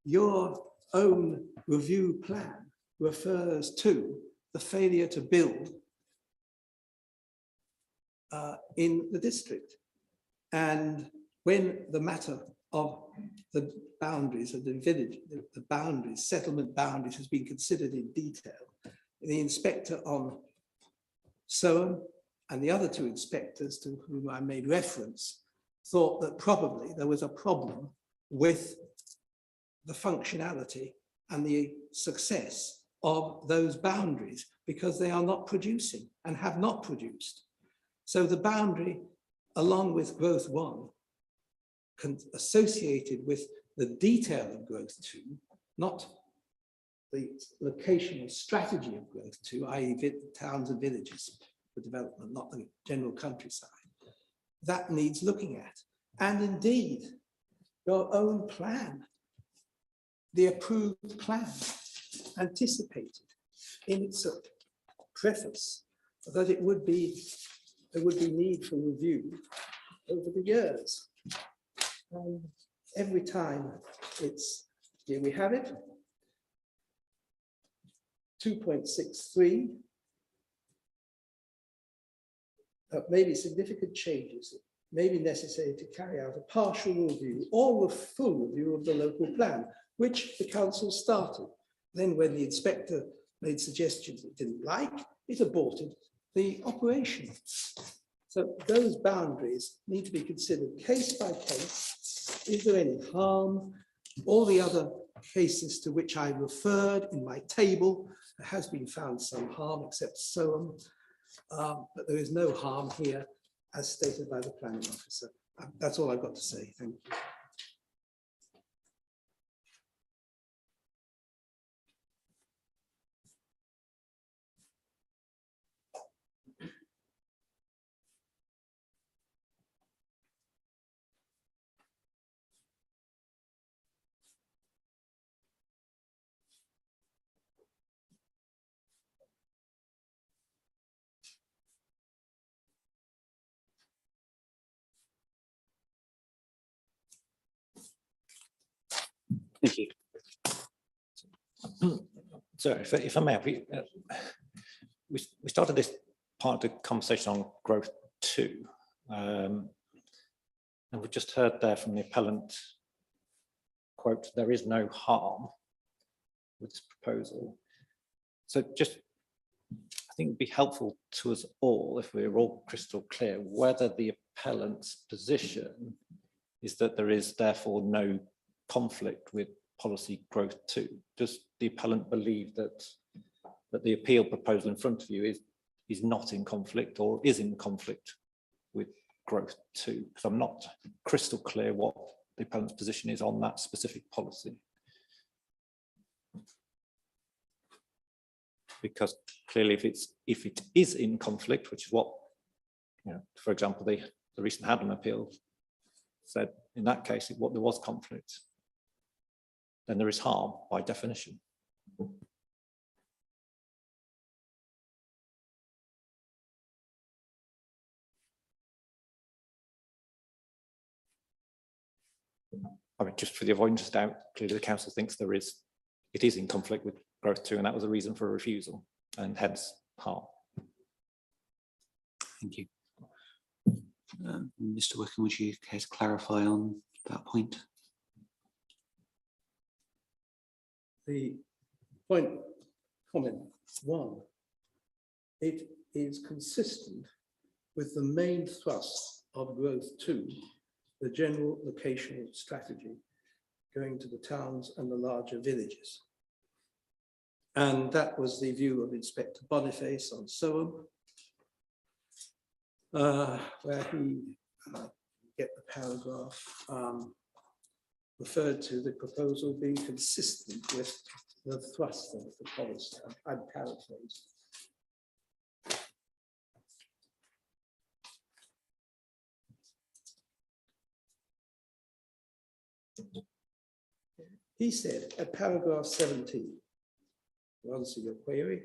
your own review plan refers to the failure to build in the district. And when the matter of the boundaries of the village, the boundaries, settlement boundaries has been considered in detail, the inspector on Soham and the other two inspectors to whom I made reference thought that probably there was a problem with the functionality and the success of those boundaries because they are not producing and have not produced. So the boundary, along with growth 1, associated with the detail of growth 2, not the locational strategy of growth 2, i.e. towns and villages for development, not the general countryside, that needs looking at. And indeed, your own plan, the approved plan, anticipated in its preface that it would be, there would be need for review over the years. And every time it's, here we have it, 2.63, maybe significant changes may be necessary to carry out a partial review or a full review of the local plan, which the council started. Then when the inspector made suggestions it didn't like, it aborted the operation. So those boundaries need to be considered case by case. Is there any harm? All the other cases to which I referred in my table, there has been found some harm except Soham, but there is no harm here as stated by the planning officer. That's all I've got to say. Thank you. Thank you. So if I may, we started this part of the conversation on growth 2. And we just heard there from the appellant, quote, there is no harm with this proposal. So just, I think it'd be helpful to us all if we're all crystal clear whether the appellant's position is that there is therefore no conflict with policy growth 2. Does the appellant believe that the appeal proposal in front of you is not in conflict or is in conflict with growth 2? Because I'm not crystal clear what the appellant's position is on that specific policy. Because clearly if it is in conflict, which is what, you know, for example, the recent Downham appeal said in that case, there was conflict, then there is harm by definition. I mean, just for the avoidance of doubt, clearly the council thinks it is in conflict with growth 2, and that was a reason for a refusal, and hence harm. Thank you. Mr. Wickham, would you care to clarify on that point? The point comment. One, it is consistent with the main thrust of growth 2, the general locational strategy, going to the towns and the larger villages. And that was the view of Inspector Boniface on Soham, where he, get the paragraph, referred to the proposal being consistent with the thrust of the policy. I'm paraphrasing. He said at paragraph 17, to answer your query,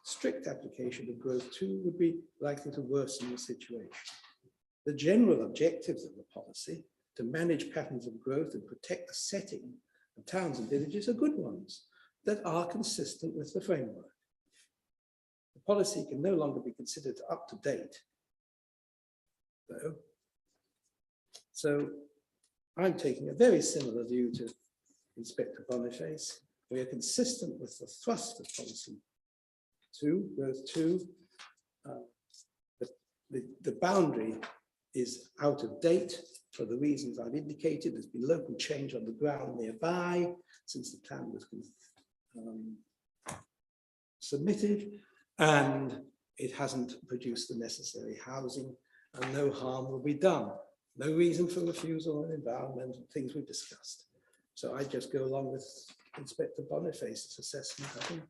strict application of growth 2 would be likely to worsen the situation. The general objectives of the policy to manage patterns of growth and protect the setting of towns and villages are good ones that are consistent with the framework. The policy can no longer be considered up to date, though. So I'm taking a very similar view to Inspector Boniface. We are consistent with the thrust of policy 2, growth 2. The boundary is out of date for the reasons I've indicated. There's been local change on the ground nearby since the plan was submitted, and it hasn't produced the necessary housing, and no harm will be done. No reason for refusal on environmental things we've discussed. So I just go along with Inspector Boniface's assessment, I think.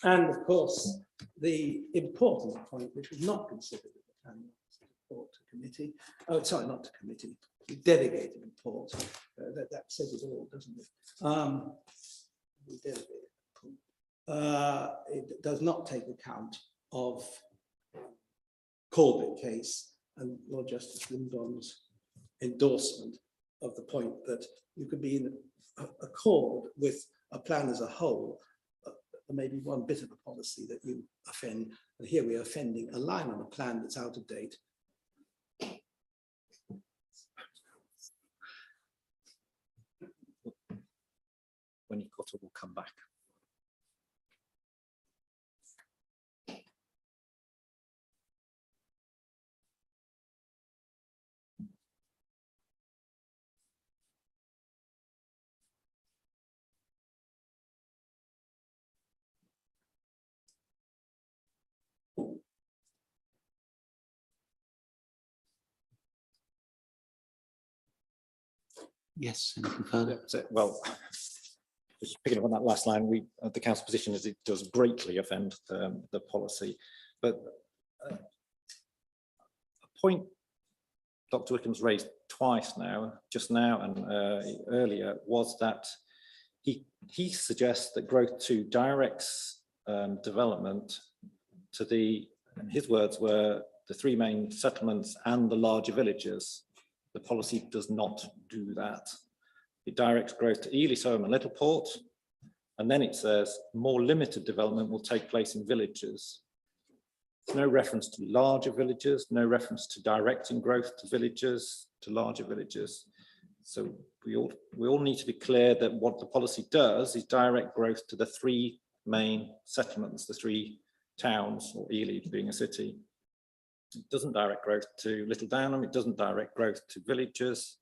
And of course, the important point, which was not considered at the planning report to committee, oh, sorry, not to committee, the delegated report, that says it all, doesn't it? The delegated report. It does not take account of Corbett case and Lord Justice Lindon's endorsement of the point that you could be in accord with a plan as a whole, maybe one bit of a policy that you offend, and here we are offending a line on a plan that's out of date. When you've got it, we'll come back. Yes, anything further? Well, just picking up on that last line, the council position is it does greatly offend the policy, but a point Dr. Wickham's raised twice now, just now and earlier, was that he suggests that growth 2 directs development to and his words were, the 3 main settlements and the larger villages. The policy does not do that. It directs growth to Ely, Soham and Littleport, and then it says more limited development will take place in villages. There's no reference to larger villages, no reference to directing growth to villages, to larger villages. So we all need to be clear that what the policy does is direct growth to the 3 main settlements, the 3 towns, or Ely being a city. It doesn't direct growth to Little Downham, it doesn't direct growth to villages.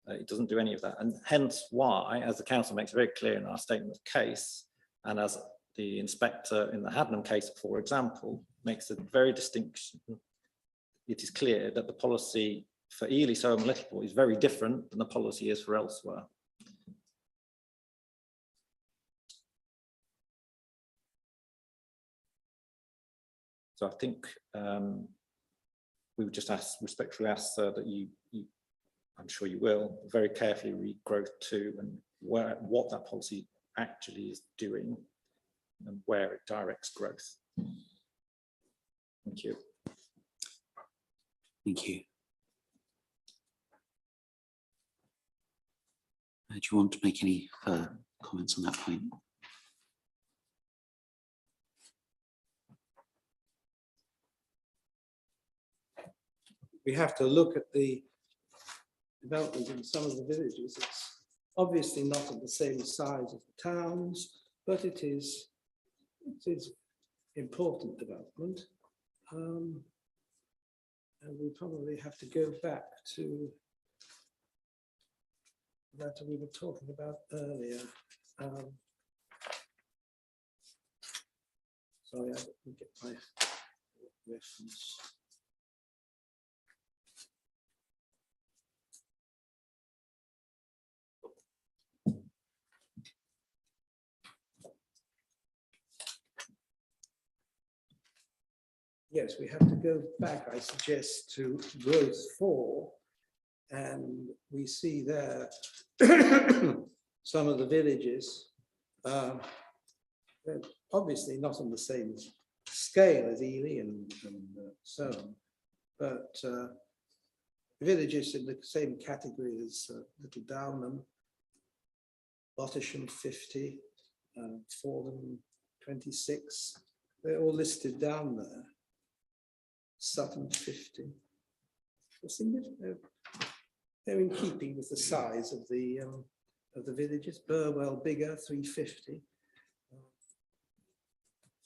It doesn't do any of that. And hence why, as the council makes very clear in our statement of case, and as the inspector in the Hadnam case, for example, makes a very distinction, it is clear that the policy for Ely, Soham and Littleport is very different than the policy is for elsewhere. So I think we would just respectfully ask that you, I'm sure you will, very carefully read growth 2 and what that policy actually is doing and where it directs growth. Thank you. Thank you. Do you want to make any further comments on that point? We have to look at the development in some of the villages. It's obviously not of the same size as the towns. but it is important development. And we probably have to go back to that we were talking about earlier. Sorry, I didn't get my reference. Yes, we have to go back, I suggest, to growth 4, and we see there some of the villages. They're obviously not on the same scale as Ely and so on, but villages in the same category as Little Downham, Bottisham 50, Fordham 26. They're all listed down there. Sutton 50. They're in keeping with the size of the villages. Burwell bigger, 350.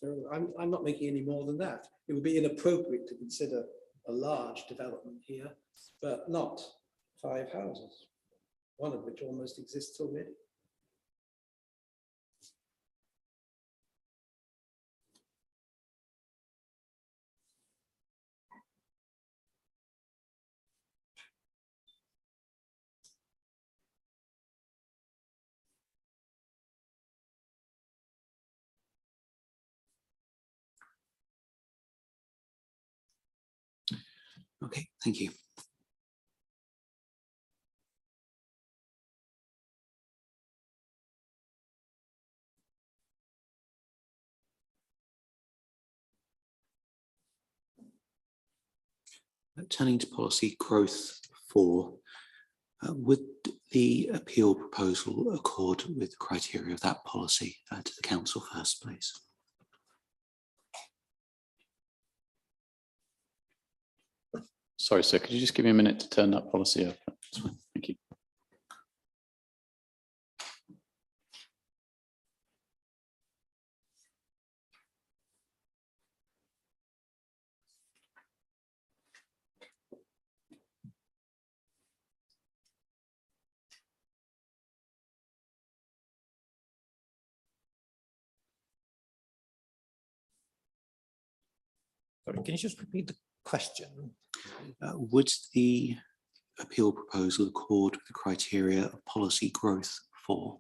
So I'm not making any more than that. It would be inappropriate to consider a large development here, but not 5 houses, one of which almost exists already. Okay, thank you. Turning to policy growth 4, would the appeal proposal accord with the criteria of that policy to the council first, please? Sorry, sir, could you just give me a minute to turn that policy up? Thank you. Sorry, can you just repeat the question? Would the appeal proposal accord with the criteria of policy growth 4?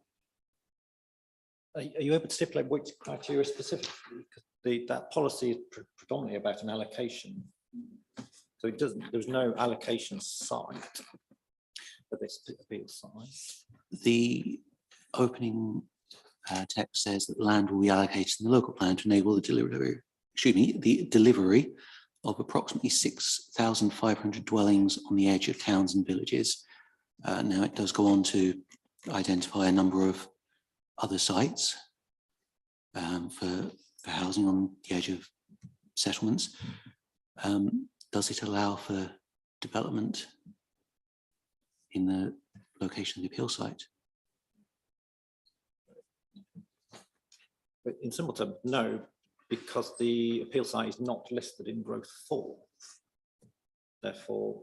Are you able to stipulate which criteria specifically? Because that policy is predominantly about an allocation. So it doesn't, there's no allocation site for this appeal site. The opening text says that land will be allocated in the local plan to enable the delivery of approximately 6,500 dwellings on the edge of towns and villages. Now it does go on to identify a number of other sites for housing on the edge of settlements. Does it allow for development in the location of the appeal site? But in simple terms, no, because the appeal site is not listed in growth 4. Therefore,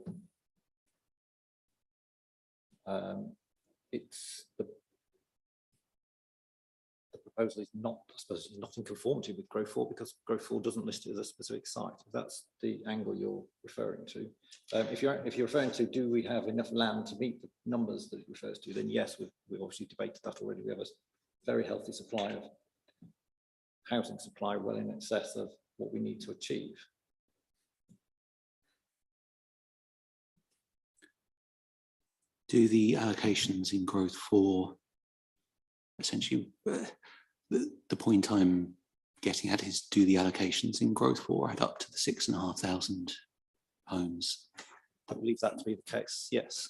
it's the proposal is not, I suppose, not in conformity with growth 4 because growth 4 doesn't list it as a specific site. That's the angle you're referring to. If you're referring to, do we have enough land to meet the numbers that it refers to? Then yes, we've obviously debated that already. We have a very healthy supply of housing supply, well in excess of what we need to achieve. Do the allocations in growth 4 essentially, the point I'm getting at is, do the allocations in growth 4 add up to the 6,500 homes? I believe that to be the case, yes.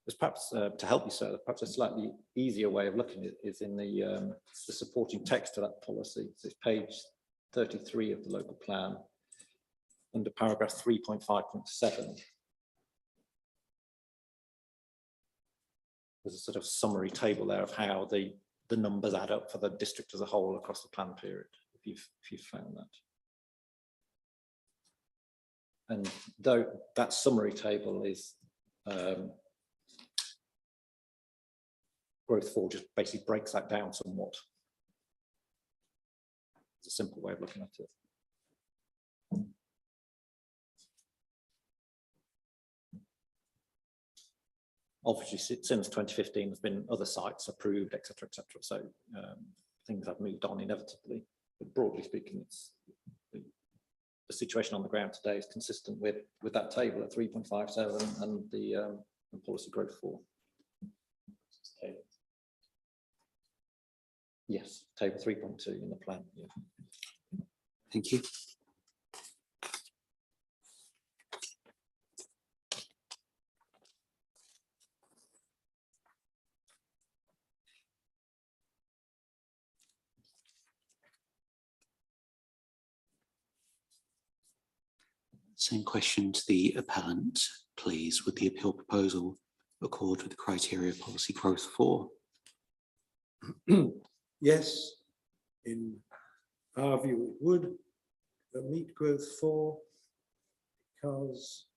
There's perhaps, to help you, sir, perhaps a slightly easier way of looking at it is in the supporting text to that policy. So it's page 33 of the local plan, under paragraph 3.5.7. There's a sort of summary table there of how the numbers add up for the district as a whole across the plan period, if you've found that. And though that summary table is growth 4 just basically breaks that down somewhat. It's a simple way of looking at it. Obviously, since 2015, there's been other sites approved, etc., etc. So things have moved on inevitably. But broadly speaking, it's the situation on the ground today is consistent with that table at 3.57 and the policy growth 4. Yes, table 3.2 in the plan. Yeah. Thank you. Same question to the appellant, please. Would the appeal proposal accord with the criteria policy growth 4? Yes, in our view, it would meet growth 4 because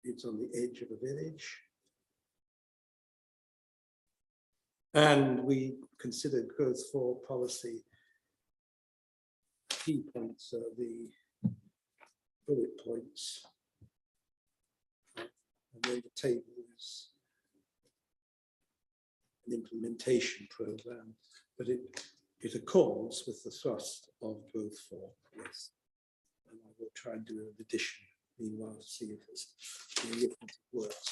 it's on the edge of a village. And we considered growth 4 policy. Key points are the bullet points. And then the table is an implementation program, but it accords with the thrust of growth 4, yes. And I will try and do an addition meanwhile to see if it's the arithmetic works.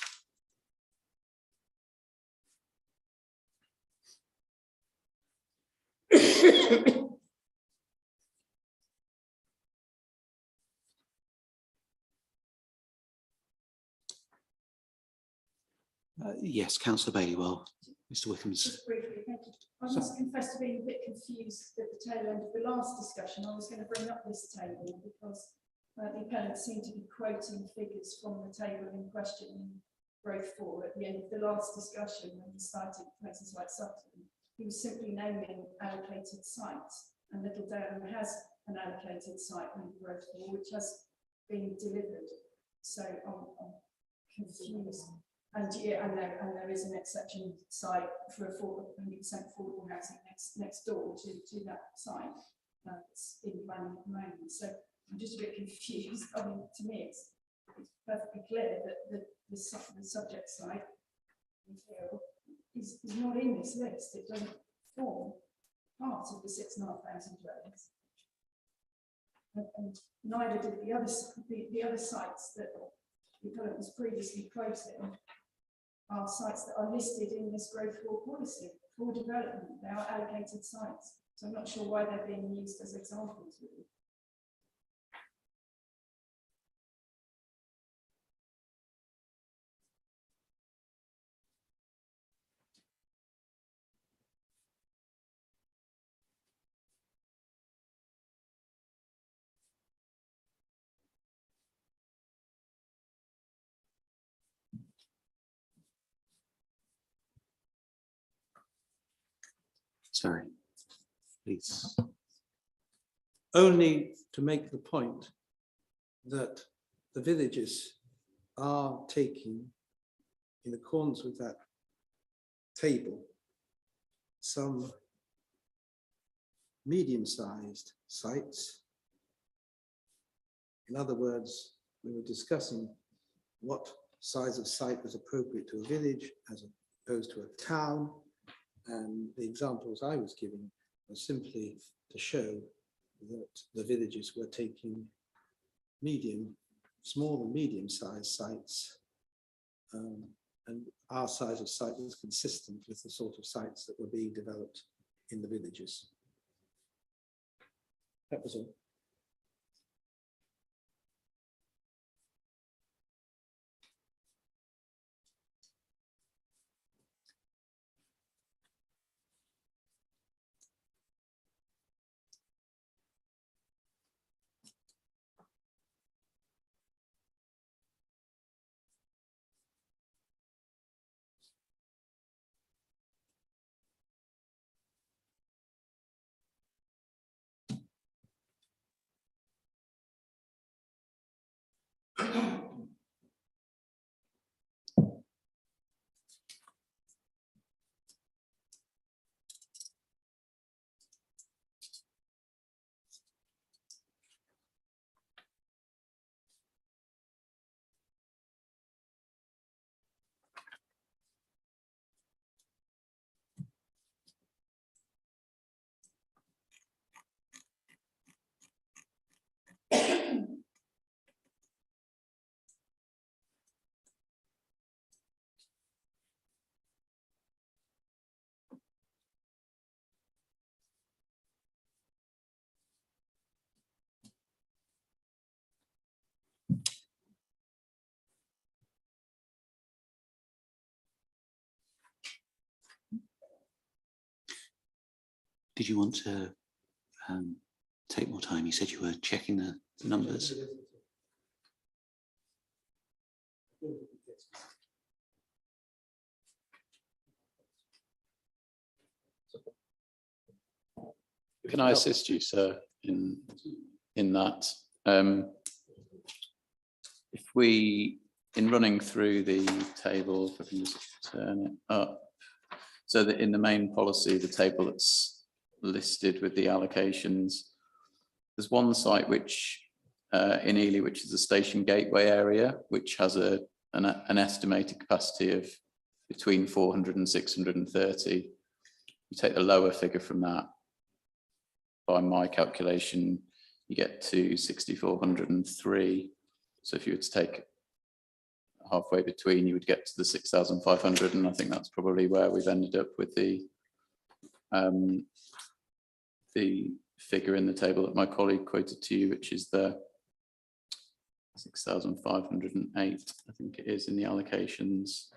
Yes, Councillor Bailey. Well, Mr. Wickham's. Just briefly, thank you. I must confess to being a bit confused at the tail end of the last discussion. I was going to bring up this table because the appellant seemed to be quoting figures from the table in question in growth 4 at the end of the last discussion when he cited places like Sutton. He was simply naming allocated sites, and Little Downham has an allocated site in growth 4 which has been delivered. So I'm confused. And yeah, and there is an exception site for a 100% affordable housing next door to that site. It's in planning at the moment. So I'm just a bit confused. I mean, to me, it's perfectly clear that the subject site is not in this list. It doesn't form part of the 6,500 dwellings. And neither did the other sites that the appellant was previously quoting. Are sites that are listed in this growth 4 policy for development. They are allocated sites. So I'm not sure why they're being used as examples. Really. Sorry, please. Only to make the point that the villages are taking, in accordance with that table, some medium-sized sites. In other words, we were discussing what size of site was appropriate to a village as opposed to a town. And the examples I was giving were simply to show that the villages were taking small and medium-sized sites, and our size of site was consistent with the sort of sites that were being developed in the villages. That was all. did you want to take more time? You said you were checking the numbers. Can I assist you, sir, in that? If we, in running through the table, if I can just turn it up, so that in the main policy, the table that's listed with the allocations, there's one site which in Ely, which is the station gateway area, which has an estimated capacity of between 400 and 630. You take the lower figure from that, by my calculation, you get to 6,403. So if you were to take halfway between, you would get to the 6,500, and I think that's probably where we've ended up with the figure in the table that my colleague quoted to you, which is the 6,508, I think it is, in the allocations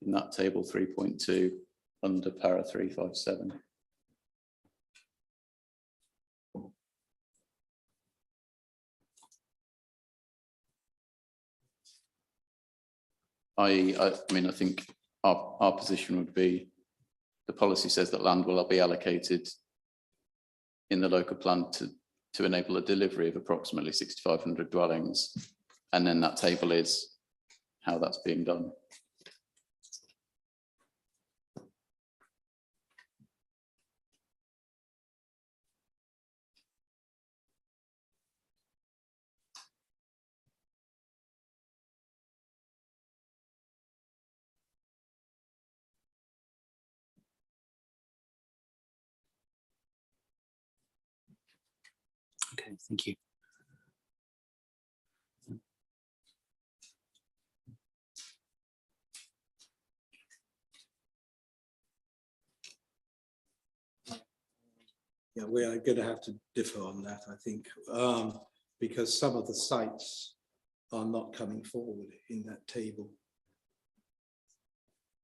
in that table 3.2 under para 357. I mean, I think our position would be, the policy says that land will be allocated in the local plan to enable a delivery of approximately 6,500 dwellings. And then that table is how that's being done. Okay, thank you. Yeah, we are going to have to differ on that, I think, because some of the sites are not coming forward in that table.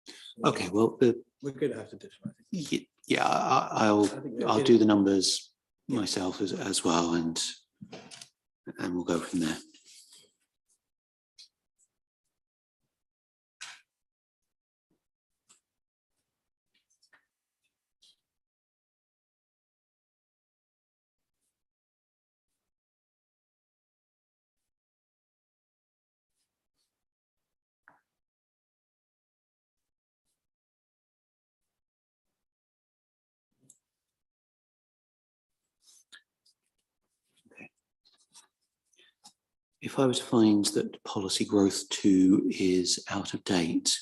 So Okay, well, we're going to have to differ, I think. yeah, I'll do the numbers myself as well, and we'll go from there. If I were to find that policy growth 2 is out of date,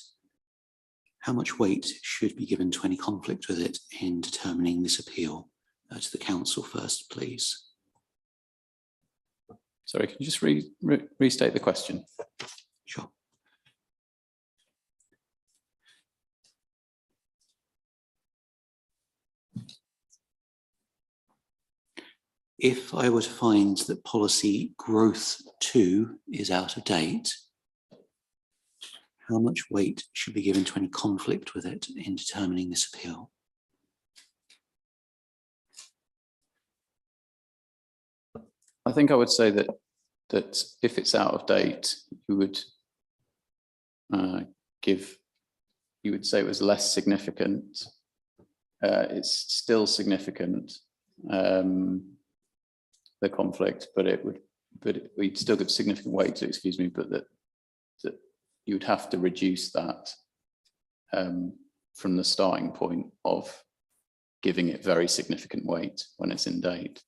how much weight should be given to any conflict with it in determining this appeal? To the council first, please. Sorry, can you just restate the question? Sure. If I were to find that policy growth 2 is out of date, how much weight should be given to any conflict with it in determining this appeal? I think I would say that if it's out of date, you would you would say it was less significant. It's still significant, the conflict, but we'd still give significant weight to, excuse me, but that you would have to reduce that from the starting point of giving it very significant weight when it's in date.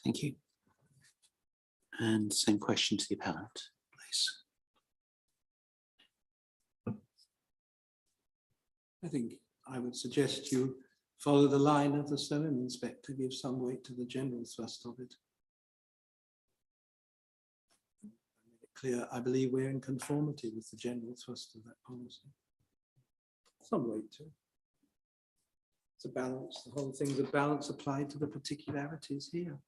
Thank you. And same question to the appellant, please. I think I would suggest you follow the line of the Zoning Inspector, give some weight to the general thrust of it. Make it clear, I believe we're in conformity with the general thrust of that policy. Some weight to it. It's a balance. The whole thing's a balance applied to the particularities here.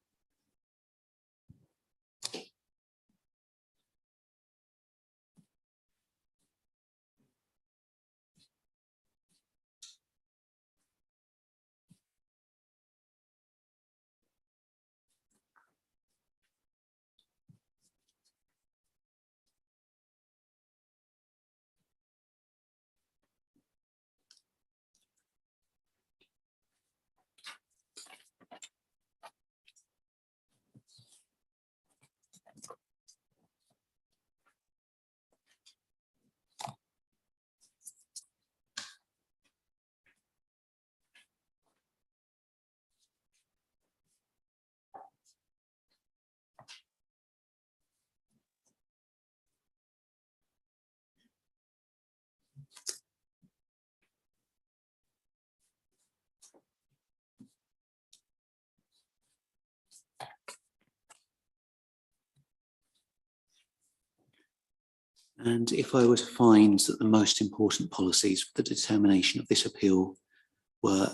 And if I were to find that the most important policies for the determination of this appeal were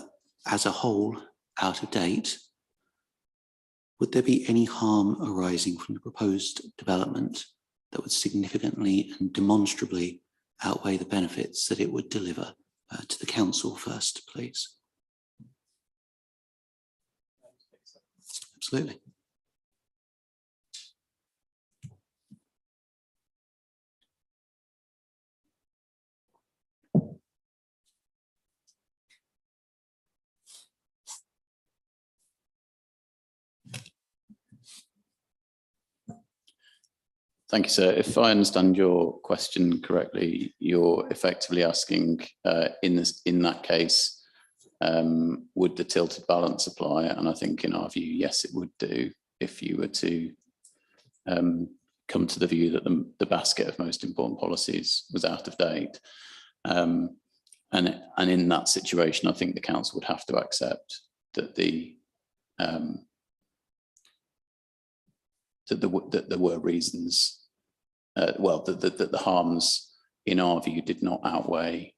as a whole out of date, would there be any harm arising from the proposed development that would significantly and demonstrably outweigh the benefits that it would deliver to the council first, please? Absolutely. Thank you, sir. If I understand your question correctly, you're effectively asking in that case, would the tilted balance apply? And I think in our view, yes, it would do if you were to come to the view that the basket of most important policies was out of date. And in that situation, I think the council would have to accept that that there were reasons, that the harms in our view did not outweigh.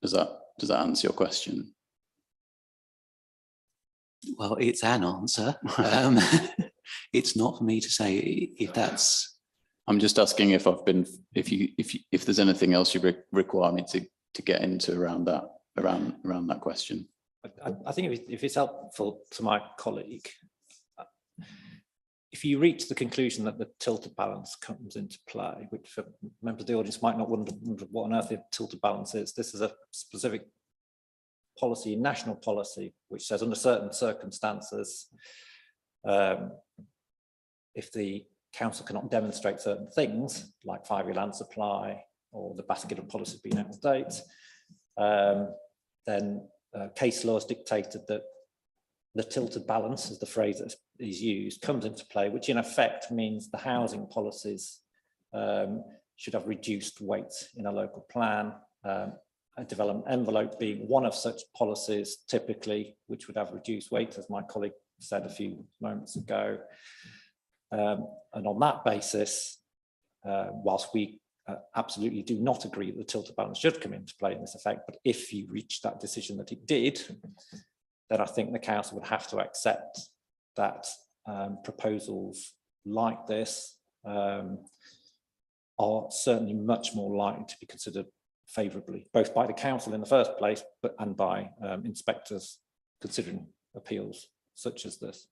Does that answer your question? Well, it's an answer. It's not for me to say if that's. I'm just asking if there's anything else you require me to get into around that question. I think if it's helpful to my colleague, if you reach the conclusion that the tilted balance comes into play, which for members of the audience might not wonder what on earth the tilted balance is, this is a specific policy, national policy, which says under certain circumstances, if the council cannot demonstrate certain things, like 5-year land supply or the basket of policies being out of date, then case law has dictated that the tilted balance, as the phrase that is used, comes into play, which in effect means the housing policies should have reduced weight in a local plan, a development envelope being one of such policies typically, which would have reduced weight, as my colleague said a few moments ago. And on that basis, whilst we absolutely do not agree that the tilted balance should come into play in this effect, but if you reach that decision that it did, then I think the council would have to accept that proposals like this are certainly much more likely to be considered favourably, both by the council in the first place, and by inspectors considering appeals such as this,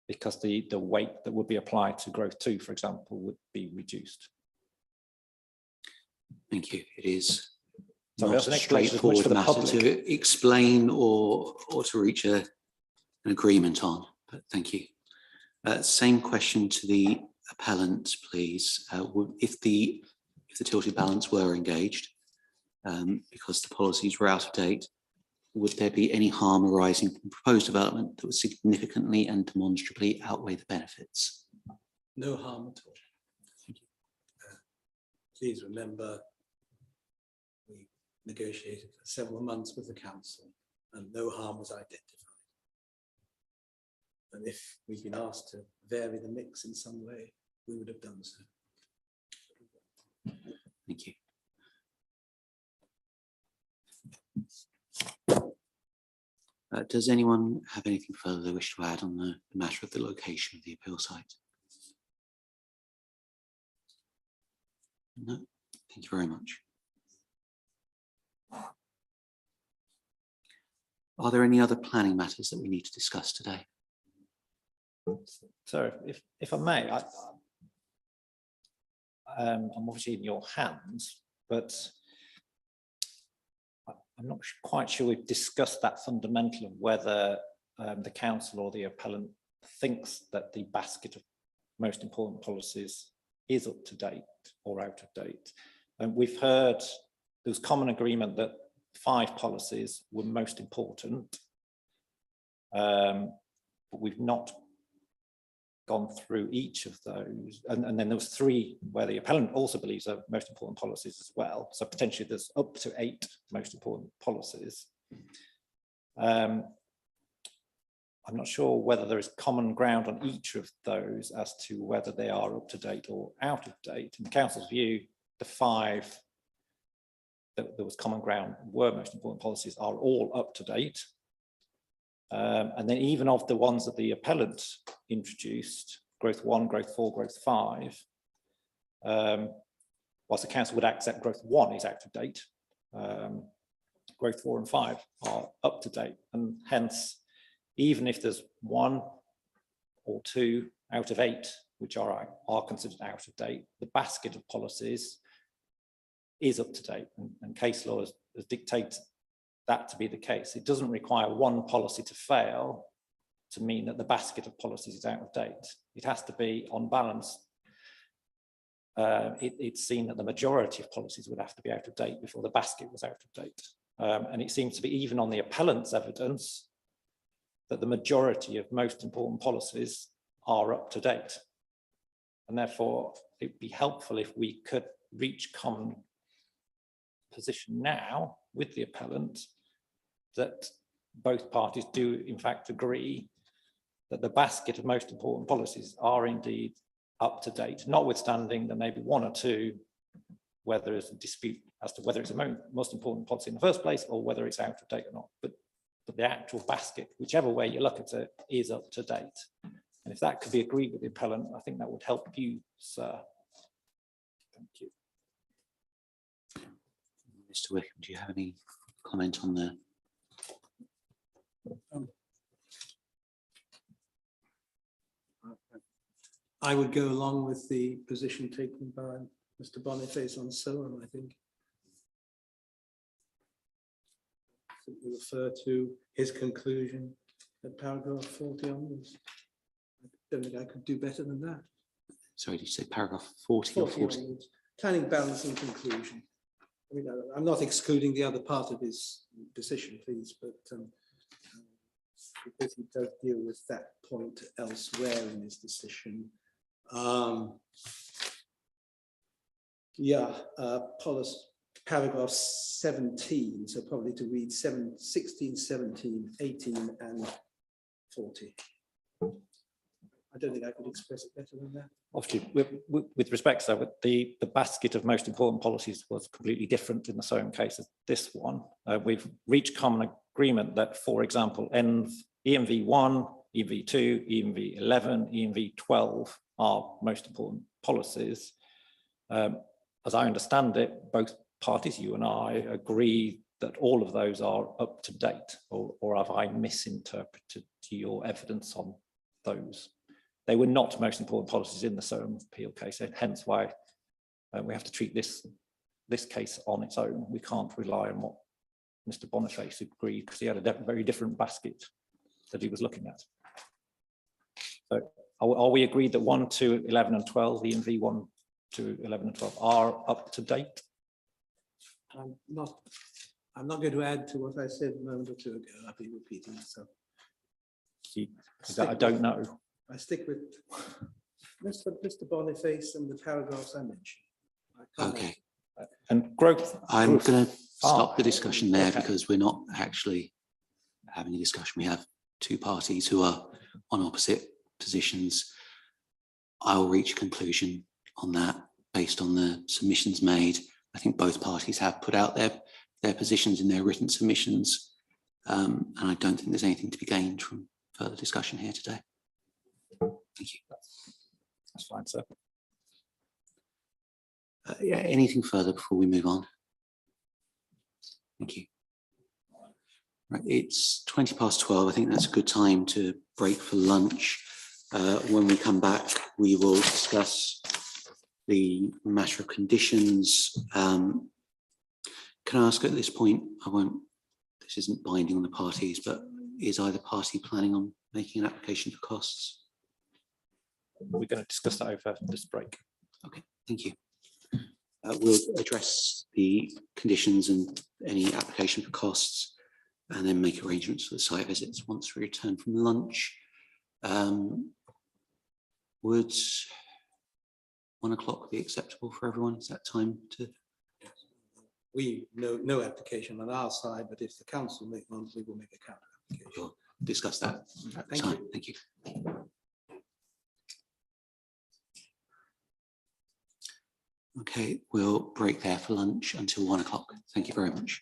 because the weight that would be applied to growth 2, for example, would be reduced. Thank you. It is Sorry, not that's an a explanation as much straightforward for the matter public. to explain or to reach an agreement on, but thank you. Same question to the appellant, please. If the tilted balance were engaged, because the policies were out of date, would there be any harm arising from proposed development that would significantly and demonstrably outweigh the benefits? No harm at all. Thank you. Please remember, we negotiated for several months with the council and no harm was identified. And if we'd been asked to vary the mix in some way, we would have done so. Thank you. Does anyone have anything further they wish to add on the matter of the location of the appeal site? No, thank you very much. Are there any other planning matters that we need to discuss today? So if I may, I'm obviously in your hands, but I'm not quite sure we've discussed that fundamental of whether the council or the appellant thinks that the basket of most important policies is up to date or out of date. And we've heard there was common agreement that 5 policies were most important, but we've not gone through each of those, and then there was 3 where the appellant also believes are most important policies as well. So potentially there's up to 8 most important policies. I'm not sure whether there is common ground on each of those as to whether they are up to date or out of date. In the council's view, the 5 that there was common ground were most important policies are all up to date. And then even of the ones that the appellant introduced, growth 1, growth 4, growth 5, whilst the council would accept growth 1 is out of date, growth 4 and 5 are up to date. And hence, even if there's 1 or 2 out of 8, which are considered out of date, the basket of policies is up to date, and case law has dictated that to be the case. It doesn't require one policy to fail to mean that the basket of policies is out of date. It has to be on balance. It's seen that the majority of policies would have to be out of date before the basket was out of date. And it seems to be even on the appellant's evidence that the majority of most important policies are up to date. And therefore, it'd be helpful if we could reach common position now with the appellant that both parties do in fact agree that the basket of most important policies are indeed up to date, notwithstanding there may be 1 or 2 where there is a dispute as to whether it's the most important policy in the first place or whether it's out of date or not. But the actual basket, whichever way you look at it, is up to date. And if that could be agreed with the appellant, I think that would help you, sir. Thank you. Mr. Wickham, do you have any comment on the? I would go along with the position taken by Mr. Boniface on Soham, I think. We refer to his conclusion at paragraph 40 onwards. I don't think I could do better than that. Sorry, did you say paragraph 40 or 40? Onwards. Planning, balance and conclusion. I mean, I'm not excluding the other part of his decision, please, but because he does deal with that point elsewhere in his decision. Policy, paragraph 17, so probably to read 16, 17, 18 and 40. I don't think I could express it better than that. Obviously, with respect, so the basket of most important policies was completely different in the Soham case as this one. We've reached common agreement that, for example, EMV 1, EMV 2, EMV 11, EMV 12 are most important policies. As I understand it, both parties, you and I, agree that all of those are up to date, or have I misinterpreted your evidence on those? They were not most important policies in the Soham appeal case, and hence why we have to treat this case on its own. We can't rely on what Mr. Boniface agreed, because he had a very different basket that he was looking at. So are we agreed that 1 to 11 and 12, the EMV 1 to 11 and 12 are up to date? I'm not going to add to what I said a moment or two ago. I'll be repeating myself. I don't know. I stick with Mr. Boniface and the paragraphs I mentioned. Okay. And growth. I'm going to stop the discussion there, okay, because we're not actually having a discussion. We have 2 parties who are on opposite positions. I'll reach a conclusion on that based on the submissions made. I think both parties have put out their their positions in their written submissions. And I don't think there's anything to be gained from further discussion here today. Thank you. That's fine, sir. Yeah, anything further before we move on? Thank you. Right, it's 12:20. I think that's a good time to break for lunch. When we come back, we will discuss the matter of conditions. Can I ask at this point, this isn't binding on the parties, but is either party planning on making an application for costs? We're going to discuss that over this break. Okay, thank you. We'll address the conditions and any application for costs, and then make arrangements for the site visits once we return from lunch. Would 1 o'clock be acceptable for everyone? Is that time to? We no application on our side, but if the council make one, we will make a counter application. We'll discuss that at the Thank time. you. Thank you. Okay, we'll break there for lunch until 1 o'clock. Thank you very much.